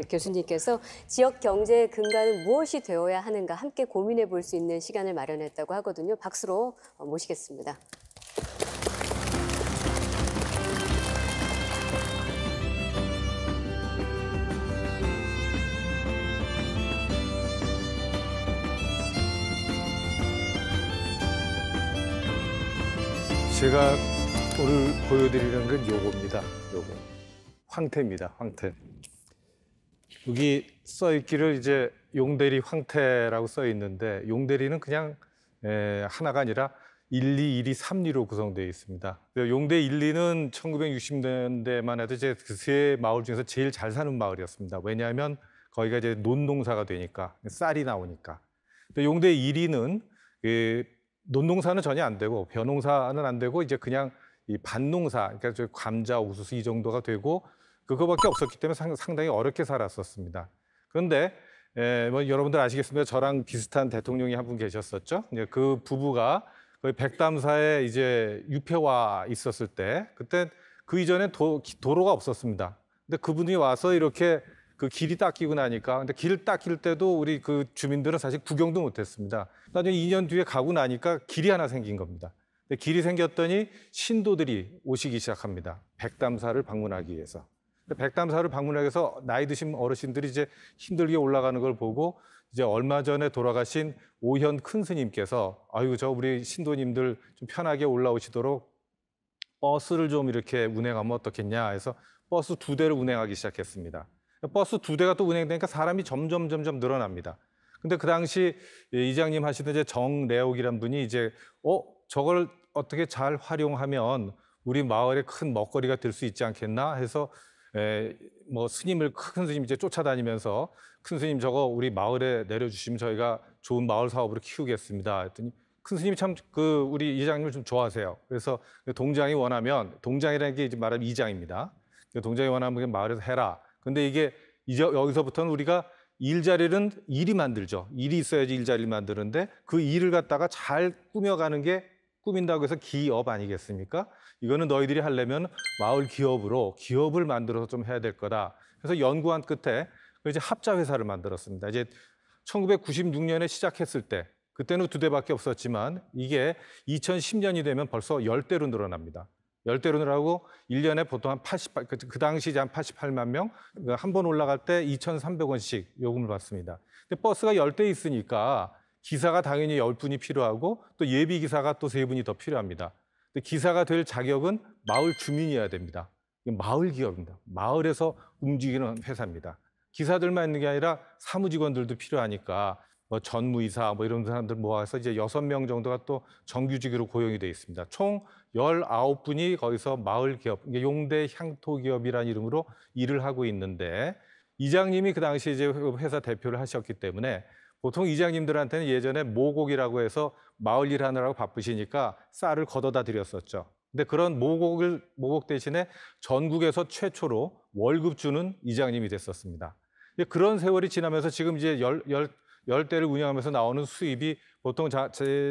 교수님께서 지역 경제의 근간은 무엇이 되어야 하는가 함께 고민해 볼 수 있는 시간을 마련했다고 하거든요. 박수로 모시겠습니다. 제가 오늘 보여드리는 건 요겁니다. 요거 황태입니다. 황태. 여기 써 있기를 이제 용대리 황태라고 써 있는데 용대리는 그냥 하나가 아니라 1리, 2리, 3리로 구성되어 있습니다. 용대 1리는 1960년대만 해도 이제 그 세 마을 중에서 제일 잘 사는 마을이었습니다. 왜냐하면 거기가 이제 논농사가 되니까 쌀이 나오니까. 근데 용대 2리는 논농사는 전혀 안 되고 벼농사는 안 되고 이제 그냥 이 밭농사, 그러니까 저 감자, 옥수수 이 정도가 되고 그거밖에 없었기 때문에 상당히 어렵게 살았었습니다. 그런데 뭐 여러분들 아시겠습니다. 저랑 비슷한 대통령이 한 분 계셨었죠. 이제 그 부부가 거의 백담사에 이제 유폐와 있었을 때 그때 그 이전에 도로가 없었습니다. 근데 그분이 와서 이렇게 그 길이 닦이고 나니까 근데 길 닦일 때도 우리 그 주민들은 사실 구경도 못했습니다. 나중에 2년 뒤에 가고 나니까 길이 하나 생긴 겁니다. 근데 길이 생겼더니 신도들이 오시기 시작합니다. 백담사를 방문하기 위해서. 백담사를 방문하기 위해서 나이 드신 어르신들이 이제 힘들게 올라가는 걸 보고 이제 얼마 전에 돌아가신 오현 큰 스님께서 아이고 저 우리 신도님들 좀 편하게 올라오시도록 버스를 좀 이렇게 운행하면 어떻겠냐 해서 버스 2대를 운행하기 시작했습니다. 버스 2대가 또 운행되니까 사람이 점점 늘어납니다. 근데 그 당시 이장님 하시던 이제 정래옥이란 분이 이제 저걸 어떻게 잘 활용하면 우리 마을에 큰 먹거리가 될 수 있지 않겠나 해서 뭐 스님을 큰 스님 이제 쫓아다니면서 큰 스님 저거 우리 마을에 내려주시면 저희가 좋은 마을 사업으로 키우겠습니다. 했더니 큰 스님이 참 그 우리 이장님을 좀 좋아하세요. 그래서 동장이 원하면 동장이라는 게 이제 말하면 이장입니다. 동장이 원하면 마을에서 해라. 근데 이게 이제 여기서부터는 우리가 일자리는 일이 만들죠. 일이 있어야지 일자리를 만드는데 그 일을 갖다가 잘 꾸며가는 게 꾸민다고 해서 기업 아니겠습니까? 이거는 너희들이 하려면 마을 기업으로 기업을 만들어서 좀 해야 될 거다. 그래서 연구한 끝에 이제 합자 회사를 만들었습니다. 이제 1996년에 시작했을 때 그때는 2대밖에 없었지만 이게 2010년이 되면 벌써 10대로 늘어납니다. 10대로 늘어나고 1년에 보통 한 88, 그 당시 한 88만 명, 한 번 올라갈 때 2,300원씩 요금을 받습니다. 근데 버스가 10대 있으니까 기사가 당연히 10분이 필요하고 또 예비 기사가 또 3분이 더 필요합니다. 근데 기사가 될 자격은 마을 주민이어야 됩니다. 마을 기업입니다. 마을에서 움직이는 회사입니다. 기사들만 있는 게 아니라 사무직원들도 필요하니까 뭐 전무이사 뭐 이런 사람들 모아서 이제 6명 정도가 또 정규직으로 고용이 되어 있습니다. 총 19분이 거기서 마을 기업, 용대 향토 기업이라는 이름으로 일을 하고 있는데 이장님이 그 당시 이제 회사 대표를 하셨기 때문에 보통 이장님들한테는 예전에 모곡이라고 해서 마을 일 하느라고 바쁘시니까 쌀을 걷어다 드렸었죠. 근데 그런 모곡 대신에 전국에서 최초로 월급 주는 이장님이 됐었습니다. 그런 세월이 지나면서 지금 이제 10대를 운영하면서 나오는 수입이 보통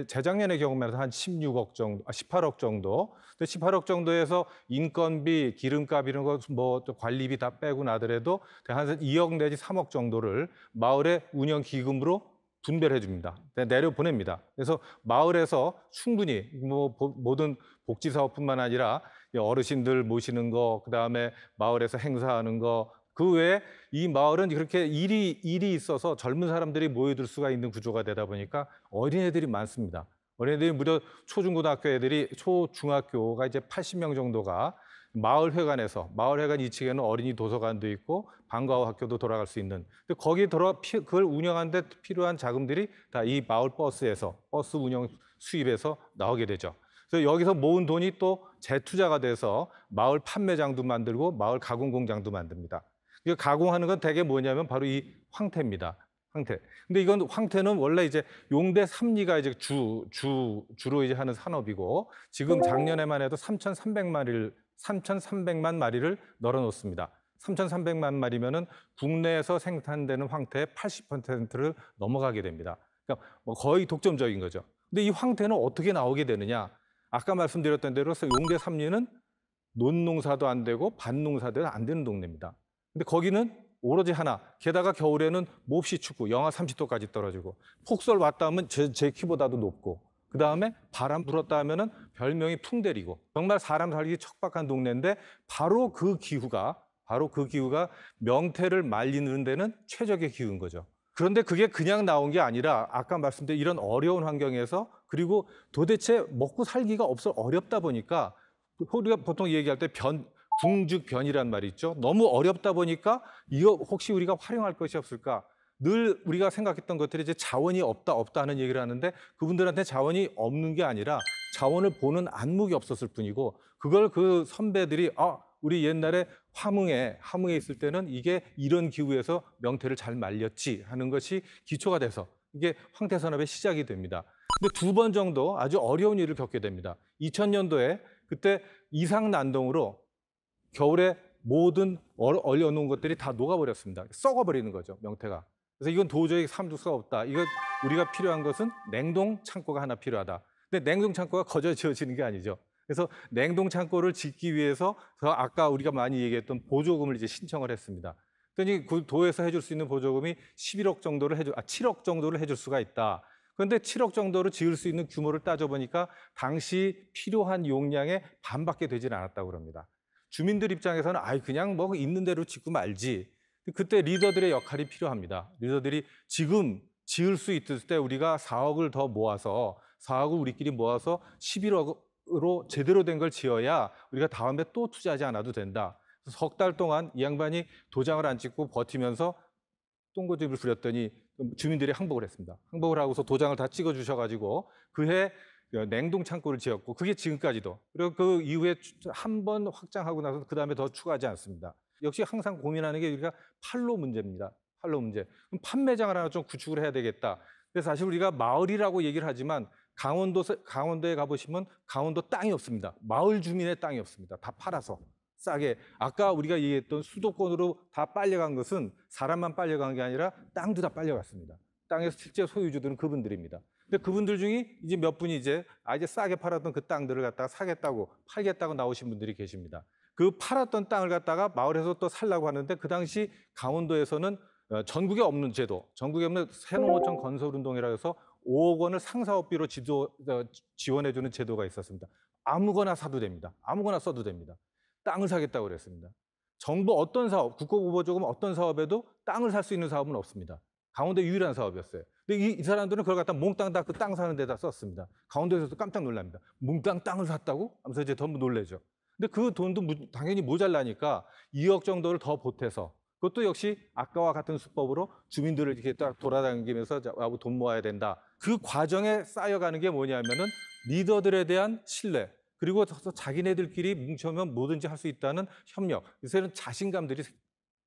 재작년의 경우만 해도 한 16억 정도, 18억 정도. 근데 18억 정도에서 인건비, 기름값 이런 거 뭐 관리비 다 빼고 나더라도 한 2억 내지 3억 정도를 마을의 운영 기금으로 분배를 해줍니다. 내려 보냅니다. 그래서 마을에서 충분히 뭐 모든 복지 사업뿐만 아니라 어르신들 모시는 거, 그다음에 마을에서 행사하는 거, 그 외에 이 마을은 그렇게 일이 있어서 젊은 사람들이 모여들 수가 있는 구조가 되다 보니까 어린애들이 많습니다. 어린애들이 무려 초중고등학교 애들이 초중학교가 이제 80명 정도가 마을회관에서 마을회관 2층에는 어린이 도서관도 있고 방과후 학교도 돌아갈 수 있는. 근데 거기 그걸 운영하는 데 필요한 자금들이 다 이 마을 버스에서 버스 운영 수입에서 나오게 되죠. 그래서 여기서 모은 돈이 또 재투자가 돼서 마을 판매장도 만들고 마을 가공 공장도 만듭니다. 가공하는 건 대개 뭐냐면 바로 이 황태입니다. 황태. 근데 이건 황태는 원래 이제 용대 삼리가 이제 주로 이제 하는 산업이고 지금 작년에만 해도 3,300만 마리를 널어놓습니다. 3,300만 마리면은 국내에서 생산되는 황태의 80%를 넘어가게 됩니다. 그러니까 뭐 거의 독점적인 거죠. 근데 이 황태는 어떻게 나오게 되느냐? 아까 말씀드렸던 대로 용대 삼리는 논농사도 안 되고 밭농사도 안 되는 동네입니다. 근데 거기는 오로지 하나, 게다가 겨울에는 몹시 춥고 영하 30도까지 떨어지고 폭설 왔다 하면 제 키보다도 높고 그다음에 바람 불었다 하면은 별명이 풍대리고 정말 사람 살기 척박한 동네인데 바로 그 기후가 명태를 말리는 데는 최적의 기후인 거죠. 그런데 그게 그냥 나온 게 아니라 아까 말씀드린 이런 어려운 환경에서 그리고 도대체 먹고 살기가 어렵다 보니까 우리가 보통 얘기할 때 궁즉변이란 말이 있죠. 너무 어렵다 보니까 이거 혹시 우리가 활용할 것이 없을까? 늘 우리가 생각했던 것들이 이제 자원이 없다 하는 얘기를 하는데 그분들한테 자원이 없는 게 아니라 자원을 보는 안목이 없었을 뿐이고 그걸 그 선배들이 우리 옛날에 함흥에 있을 때는 이게 이런 기후에서 명태를 잘 말렸지 하는 것이 기초가 돼서 이게 황태산업의 시작이 됩니다. 근데 2번 정도 아주 어려운 일을 겪게 됩니다. 2000년도에 그때 이상난동으로 겨울에 모든 얼려놓은 것들이 다 녹아버렸습니다. 썩어버리는 거죠, 명태가. 그래서 이건 도저히 삼을 수가 없다. 이거 우리가 필요한 것은 냉동 창고가 하나 필요하다. 근데 냉동 창고가 거저 지어지는 게 아니죠. 그래서 냉동 창고를 짓기 위해서 아까 우리가 많이 얘기했던 보조금을 이제 신청을 했습니다. 그랬더니 그 도에서 해줄 수 있는 보조금이 7억 정도를 해줄 수가 있다. 그런데 7억 정도로 지을 수 있는 규모를 따져보니까 당시 필요한 용량의 반밖에 되질 않았다고 그럽니다. 주민들 입장에서는 그냥 뭐 있는 대로 짓고 말지. 그때 리더들의 역할이 필요합니다. 리더들이 지금 지을 수 있을 때 우리가 4억을 더 모아서 4억을 우리끼리 모아서 11억으로 제대로 된 걸 지어야 우리가 다음에 또 투자하지 않아도 된다. 석 달 동안 이 양반이 도장을 안 찍고 버티면서 똥고집을 부렸더니 주민들이 항복을 했습니다. 항복을 하고서 도장을 다 찍어 주셔가지고 그해 냉동 창고를 지었고 그게 지금까지도 그리고 그 이후에 한 번 확장하고 나서 그다음에 더 추가하지 않습니다. 역시 항상 고민하는 게 우리가 판로 문제입니다. 판로 문제. 그럼 판매장을 하나 좀 구축을 해야 되겠다. 그래서 사실 우리가 마을이라고 얘기를 하지만 강원도에 가보시면 강원도 땅이 없습니다. 마을 주민의 땅이 없습니다. 다 팔아서 싸게. 아까 우리가 얘기했던 수도권으로 다 빨려간 것은 사람만 빨려간 게 아니라 땅도 다 빨려갔습니다. 땅의 실제 소유주들은 그분들입니다. 근데 그분들 중에 이제 몇 분이 이제 싸게 팔았던 그 땅들을 갖다가 사겠다고 팔겠다고 나오신 분들이 계십니다. 그 팔았던 땅을 갖다가 마을에서 또 살라고 하는데 그 당시 강원도에서는 전국에 없는 제도, 전국에 없는 새농어촌 건설운동이라고 해서 5억 원을 상사업비로 지원해주는 제도가 있었습니다. 아무거나 사도 됩니다. 아무거나 써도 됩니다. 땅을 사겠다고 그랬습니다. 정부 어떤 사업, 국고보조금 어떤 사업에도 땅을 살 수 있는 사업은 없습니다. 강원도 유일한 사업이었어요. 근데 이 사람들은 그걸 갖다 몽땅 다 그 땅 사는 데다 썼습니다. 강원도에서도 깜짝 놀랍니다. 몽땅 땅을 샀다고? 하면서 이제 전부 놀래죠. 근데 그 돈도 당연히 모자라니까 2억 정도를 더 보태서 그것도 역시 아까와 같은 수법으로 주민들을 이렇게 딱 돌아다니면서 돈 모아야 된다. 그 과정에 쌓여가는 게 뭐냐면은 리더들에 대한 신뢰, 그리고 자기네들끼리 뭉쳐면 뭐든지 할 수 있다는 협력, 요새는 자신감들이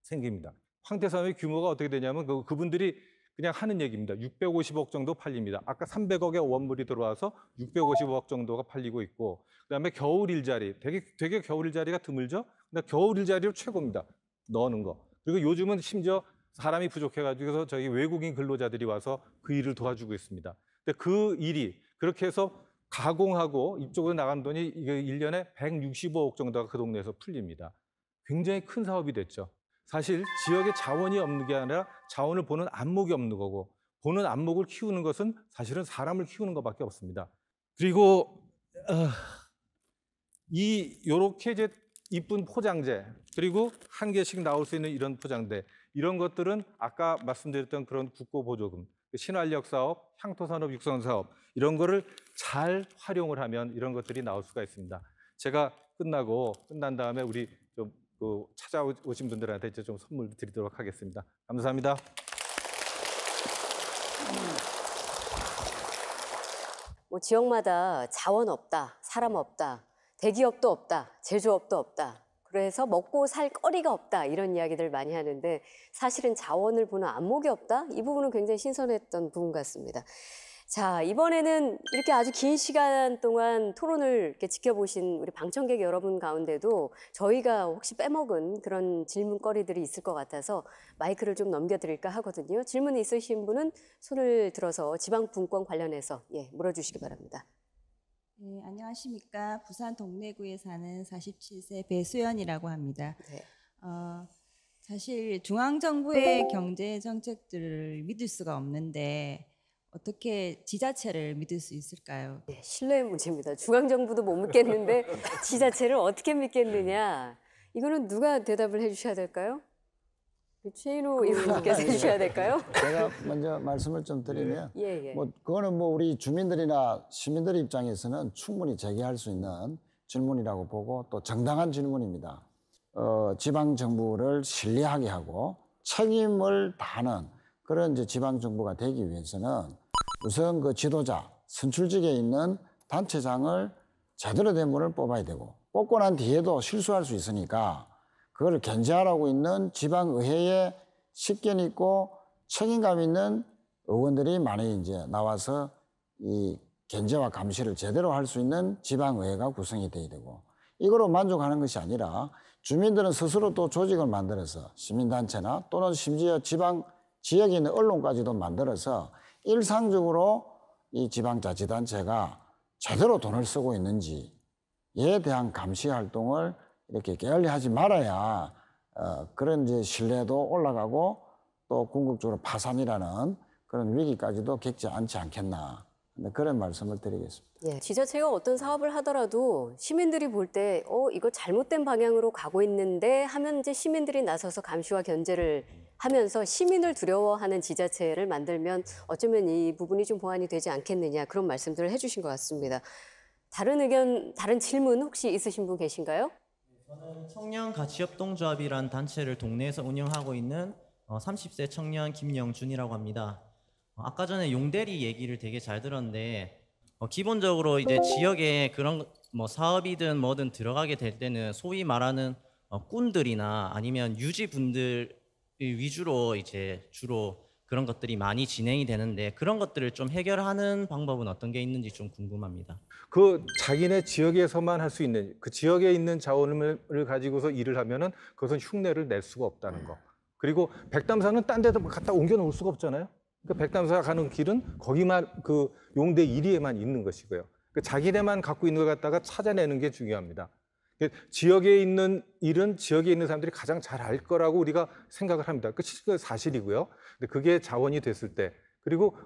생깁니다. 황태산업의 규모가 어떻게 되냐면 그분들이 그냥 하는 얘기입니다. 650억 정도 팔립니다. 아까 300억의 원물이 들어와서 650억 정도가 팔리고 있고, 그다음에 겨울 일자리, 되게 겨울 일자리가 드물죠? 근데 겨울 일자리로 최고입니다. 넣는 거. 그리고 요즘은 심지어 사람이 부족해가지고 저희 외국인 근로자들이 와서 그 일을 도와주고 있습니다. 근데 그 일이 그렇게 해서 가공하고 이쪽으로 나간 돈이 이게 1년에 165억 정도가 그 동네에서 풀립니다. 굉장히 큰 사업이 됐죠. 사실 지역에 자원이 없는 게 아니라 자원을 보는 안목이 없는 거고, 보는 안목을 키우는 것은 사실은 사람을 키우는 것밖에 없습니다. 그리고 요렇게 이제 이쁜 포장재, 그리고 한 개씩 나올 수 있는 이런 포장재, 이런 것들은 아까 말씀드렸던 그런 국고보조금, 신활력 사업, 향토산업 육성 사업, 이런 거를 잘 활용을 하면 이런 것들이 나올 수가 있습니다. 제가 끝난 다음에 우리 좀 찾아오신 분들한테 이제 좀 선물 드리도록 하겠습니다. 감사합니다. 뭐 지역마다 자원 없다, 사람 없다, 대기업도 없다, 제조업도 없다. 그래서 먹고 살 거리가 없다, 이런 이야기들 많이 하는데 사실은 자원을 보는 안목이 없다? 이 부분은 굉장히 신선했던 부분 같습니다. 자, 이번에는 이렇게 아주 긴 시간 동안 토론을 이렇게 지켜보신 우리 방청객 여러분 가운데도 저희가 혹시 빼먹은 그런 질문거리들이 있을 것 같아서 마이크를 좀 넘겨드릴까 하거든요. 질문 있으신 분은 손을 들어서 지방분권 관련해서 물어주시기 바랍니다. 네, 안녕하십니까. 부산 동래구에 사는 47세 배수연이라고 합니다. 네. 사실 중앙정부의 경제 정책들을 믿을 수가 없는데 어떻게 지자체를 믿을 수 있을까요? 네, 신뢰의 문제입니다. 중앙정부도 못 믿겠는데 지자체를 어떻게 믿겠느냐. 이거는 누가 대답을 해주셔야 될까요? 최인호 의원님께서 해주셔야 될까요? 제가 먼저 말씀을 좀 드리면, 그거는 우리 주민들이나 시민들 입장에서는 충분히 제기할 수 있는 질문이라고 보고 또 정당한 질문입니다. 지방 정부를 신뢰하게 하고 책임을 다하는 그런 이제 지방 정부가 되기 위해서는 우선 그 지도자, 선출직에 있는 단체장을 제대로 된 분을 뽑아야 되고, 뽑고 난 뒤에도 실수할 수 있으니까 그걸 견제하라고 있는 지방의회에 식견 있고 책임감 있는 의원들이 많이 이제 나와서 이 견제와 감시를 제대로 할 수 있는 지방의회가 구성이 돼야 되고, 이거로 만족하는 것이 아니라 주민들은 스스로 또 조직을 만들어서 시민단체나 또는 심지어 지역에 있는 언론까지도 만들어서 일상적으로 이 지방자치단체가 제대로 돈을 쓰고 있는지에 대한 감시 활동을 이렇게 게을리 하지 말아야 그런 이제 신뢰도 올라가고 또 궁극적으로 파산이라는 그런 위기까지도 겪지 않지 않겠나, 그런 말씀을 드리겠습니다. 지자체가 어떤 사업을 하더라도 시민들이 볼 때 이거 잘못된 방향으로 가고 있는데 하면 이제 시민들이 나서서 감시와 견제를 하면서 시민을 두려워하는 지자체를 만들면 어쩌면 이 부분이 좀 보완이 되지 않겠느냐, 그런 말씀들을 해주신 것 같습니다. 다른 의견, 다른 질문 혹시 있으신 분 계신가요? 저는 청년가치협동조합이란 단체를 동네에서 운영하고 있는 30세 청년 김영준이라고 합니다. 아까 전에 용대리 얘기를 되게 잘 들었는데 기본적으로 이제 지역에 그런 사업이든 뭐든 들어가게 될 때는 소위 말하는 꾼들이나 아니면 유지분들 위주로 이제 주로 그런 것들이 많이 진행이 되는데, 그런 것들을 좀 해결하는 방법은 어떤 게 있는지 좀 궁금합니다. 그 자기네 지역에서만 할 수 있는, 그 지역에 있는 자원을 가지고서 일을 하면은 그것은 흉내를 낼 수가 없다는 거. 그리고 백담사는 딴 데도 갖다 옮겨 놓을 수가 없잖아요. 그러니까 백담사가 가는 길은 거기만, 그 용대 1위에만 있는 것이고요. 그 자기네만 갖고 있는 걸 갖다가 찾아내는 게 중요합니다. 지역에 있는 일은 지역에 있는 사람들이 가장 잘 알 거라고 우리가 생각을 합니다. 그 사실이고요. 근데 그게 자원이 됐을 때, 그리고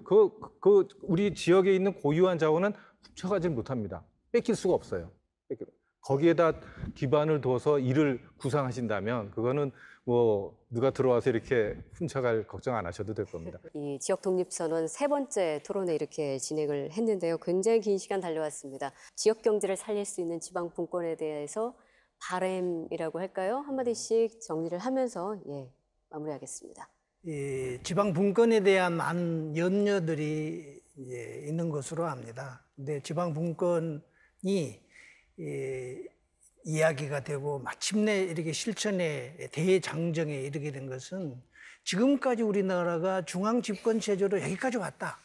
우리 지역에 있는 고유한 자원은 훔쳐가지 못합니다. 뺏길 수가 없어요. 거기에다 기반을 둬서 일을 구상하신다면 그거는 뭐 누가 들어와서 이렇게 훔쳐갈 걱정 안 하셔도 될 겁니다. 이 지역 독립선언 3번째 토론회 이렇게 진행을 했는데요. 굉장히 긴 시간 달려왔습니다. 지역 경제를 살릴 수 있는 지방 분권에 대해서 바램이라고 할까요? 한마디씩 정리를 하면서 마무리하겠습니다. 이 지방 분권에 대한 많은 염려들이 있는 것으로 압니다. 근데 지방 분권이 이야기가 되고 마침내 이렇게 실천의 대장정에 이르게 된 것은 지금까지 우리나라가 중앙 집권 체제로 여기까지 왔다.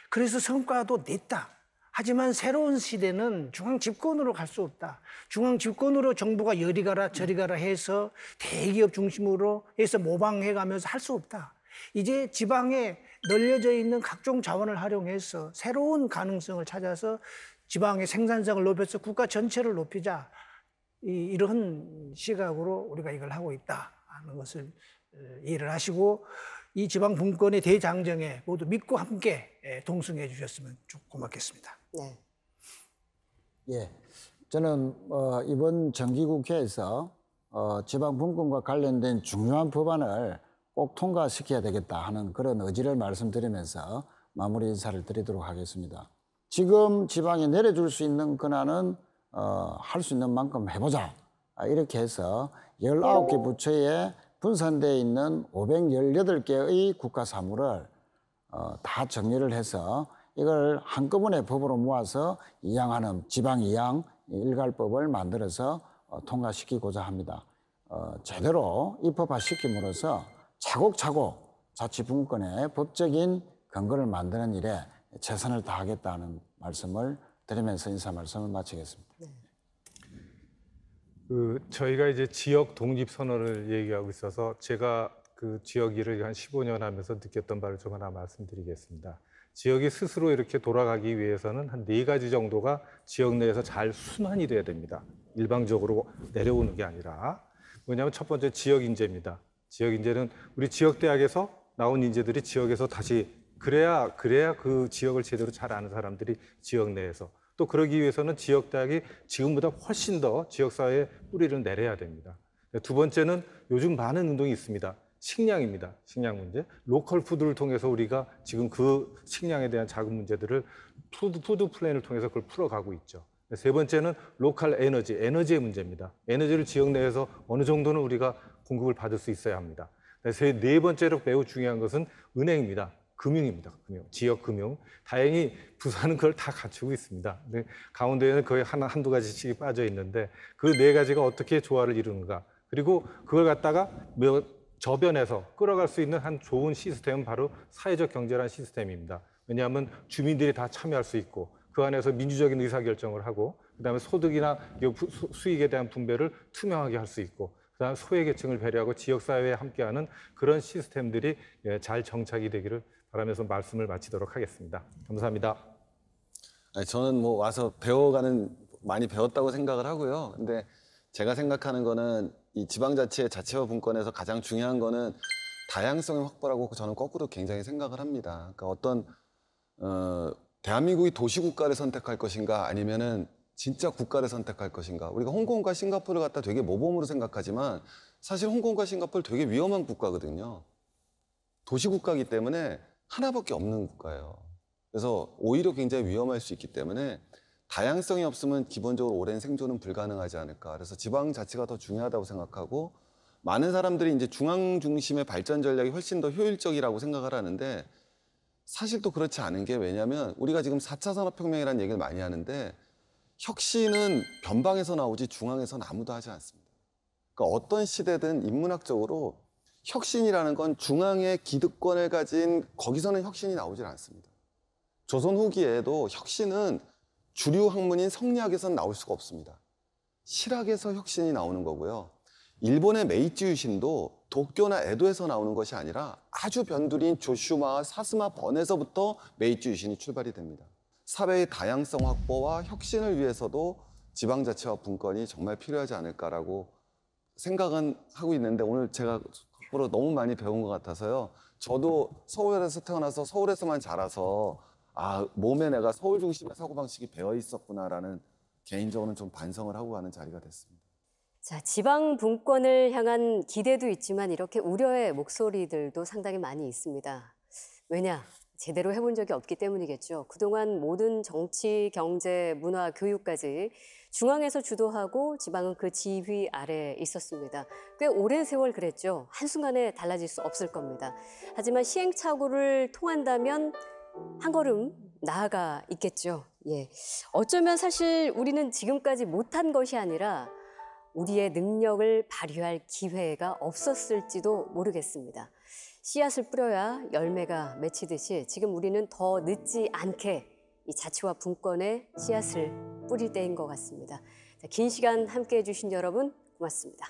그래서 성과도 냈다. 하지만 새로운 시대는 중앙 집권으로 갈 수 없다. 중앙 집권으로 정부가 이리 가라 저리 가라 해서 대기업 중심으로 해서 모방해 가면서 할 수 없다. 이제 지방에 널려져 있는 각종 자원을 활용해서 새로운 가능성을 찾아서 지방의 생산성을 높여서 국가 전체를 높이자. 이런 시각으로 우리가 이걸 하고 있다 하는 것을 이해를 하시고 이 지방 분권의 대장정에 모두 믿고 함께 동승해 주셨으면 고맙겠습니다. 네. 예, 저는 이번 정기국회에서 지방 분권과 관련된 중요한 법안을 꼭 통과시켜야 되겠다 하는 그런 의지를 말씀드리면서 마무리 인사를 드리도록 하겠습니다. 지금 지방에 내려줄 수 있는 권한은 할 수 있는 만큼 해보자. 이렇게 해서 19개 부처에 분산되어 있는 518개의 국가 사무를 다 정리를 해서 이걸 한꺼번에 법으로 모아서 이양하는 지방 이양 일괄법을 만들어서 통과시키고자 합니다. 제대로 입법화시킴으로써 차곡차곡 자치분권의 법적인 근거를 만드는 일에 최선을 다하겠다는 말씀을 드리면서 인사 말씀을 마치겠습니다. 저희가 이제 지역 독립 선언을 얘기하고 있어서 제가 그 지역 일을 한 15년 하면서 느꼈던 바를 좀 하나 말씀드리겠습니다. 지역이 스스로 이렇게 돌아가기 위해서는 한 4가지 정도가 지역 내에서 잘 순환이 돼야 됩니다. 일방적으로 내려오는 게 아니라. 뭐냐면 첫 번째 지역 인재입니다. 지역 인재는 우리 지역 대학에서 나온 인재들이 지역에서 다시 그래야 그 지역을 제대로 잘 아는 사람들이 지역 내에서 또 그러기 위해서는 지역 대학이 지금보다 훨씬 더 지역 사회에 뿌리를 내려야 됩니다. 두 번째는 요즘 많은 운동이 있습니다. 식량입니다. 식량 문제. 로컬 푸드를 통해서 우리가 지금 그 식량에 대한 자금 문제들을 푸드 플랜을 통해서 그걸 풀어가고 있죠. 세 번째는 로컬 에너지의 문제입니다. 에너지를 지역 내에서 어느 정도는 우리가 공급을 받을 수 있어야 합니다. 네 번째로 매우 중요한 것은 은행입니다. 금융입니다. 지역 금융. 다행히 부산은 그걸 다 갖추고 있습니다. 근데 강원도에는 거의 한두 가지씩 빠져 있는데 그 4가지가 어떻게 조화를 이루는가. 그리고 그걸 갖다가 저변에서 끌어갈 수 있는 한 좋은 시스템은 바로 사회적 경제라는 시스템입니다. 왜냐하면 주민들이 다 참여할 수 있고 그 안에서 민주적인 의사결정을 하고 그다음에 소득이나 수익에 대한 분배를 투명하게 할 수 있고 그다음에 소외계층을 배려하고 지역사회에 함께하는 그런 시스템들이 잘 정착이 되기를 바라면서 말씀을 마치도록 하겠습니다. 감사합니다. 저는 뭐 와서 많이 배웠다고 생각을 하고요. 근데 제가 생각하는 거는 이 지방자치의 자치와 분권에서 가장 중요한 거는 다양성의 확보라고 저는 거꾸로 굉장히 생각을 합니다. 그러니까 어떤 대한민국이 도시국가를 선택할 것인가 아니면은 진짜 국가를 선택할 것인가. 우리가 홍콩과 싱가포르를 갖다 되게 모범으로 생각하지만 사실 홍콩과 싱가포르 되게 위험한 국가거든요. 도시국가이기 때문에 하나밖에 없는 국가예요. 그래서 오히려 굉장히 위험할 수 있기 때문에 다양성이 없으면 기본적으로 오랜 생존은 불가능하지 않을까. 그래서 지방자치가 더 중요하다고 생각하고 많은 사람들이 이제 중앙 중심의 발전 전략이 훨씬 더 효율적이라고 생각을 하는데 사실 또 그렇지 않은 게 왜냐하면 우리가 지금 4차 산업혁명이라는 얘기를 많이 하는데 혁신은 변방에서 나오지 중앙에서는 아무도 하지 않습니다. 그러니까 어떤 시대든 인문학적으로 혁신이라는 건 중앙의 기득권을 가진 거기서는 혁신이 나오질 않습니다. 조선 후기에도 혁신은 주류 학문인 성리학에서는 나올 수가 없습니다. 실학에서 혁신이 나오는 거고요. 일본의 메이지 유신도 도쿄나 에도에서 나오는 것이 아니라 아주 변두리인 조슈마와 사스마 번에서부터 메이지 유신이 출발이 됩니다. 사회의 다양성 확보와 혁신을 위해서도 지방자치와 분권이 정말 필요하지 않을까라고 생각은 하고 있는데 오늘 제가 앞으로 너무 많이 배운 것 같아서요. 저도 서울에서 태어나서 서울에서만 자라서 몸에 내가 서울 중심의 사고방식이 배어 있었구나라는 개인적으로는 좀 반성을 하고 가는 자리가 됐습니다. 자, 지방 분권을 향한 기대도 있지만 이렇게 우려의 목소리들도 상당히 많이 있습니다. 왜냐? 제대로 해본 적이 없기 때문이겠죠. 그동안 모든 정치, 경제, 문화, 교육까지 중앙에서 주도하고 지방은 그 지휘 아래에 있었습니다. 꽤 오랜 세월 그랬죠. 한순간에 달라질 수 없을 겁니다. 하지만 시행착오를 통한다면 한 걸음 나아가 있겠죠. 예. 어쩌면 사실 우리는 지금까지 못한 것이 아니라 우리의 능력을 발휘할 기회가 없었을지도 모르겠습니다. 씨앗을 뿌려야 열매가 맺히듯이 지금 우리는 더 늦지 않게 이 자치와 분권의 씨앗을 뿌릴 때인 것 같습니다. 자, 긴 시간 함께해 주신 여러분 고맙습니다.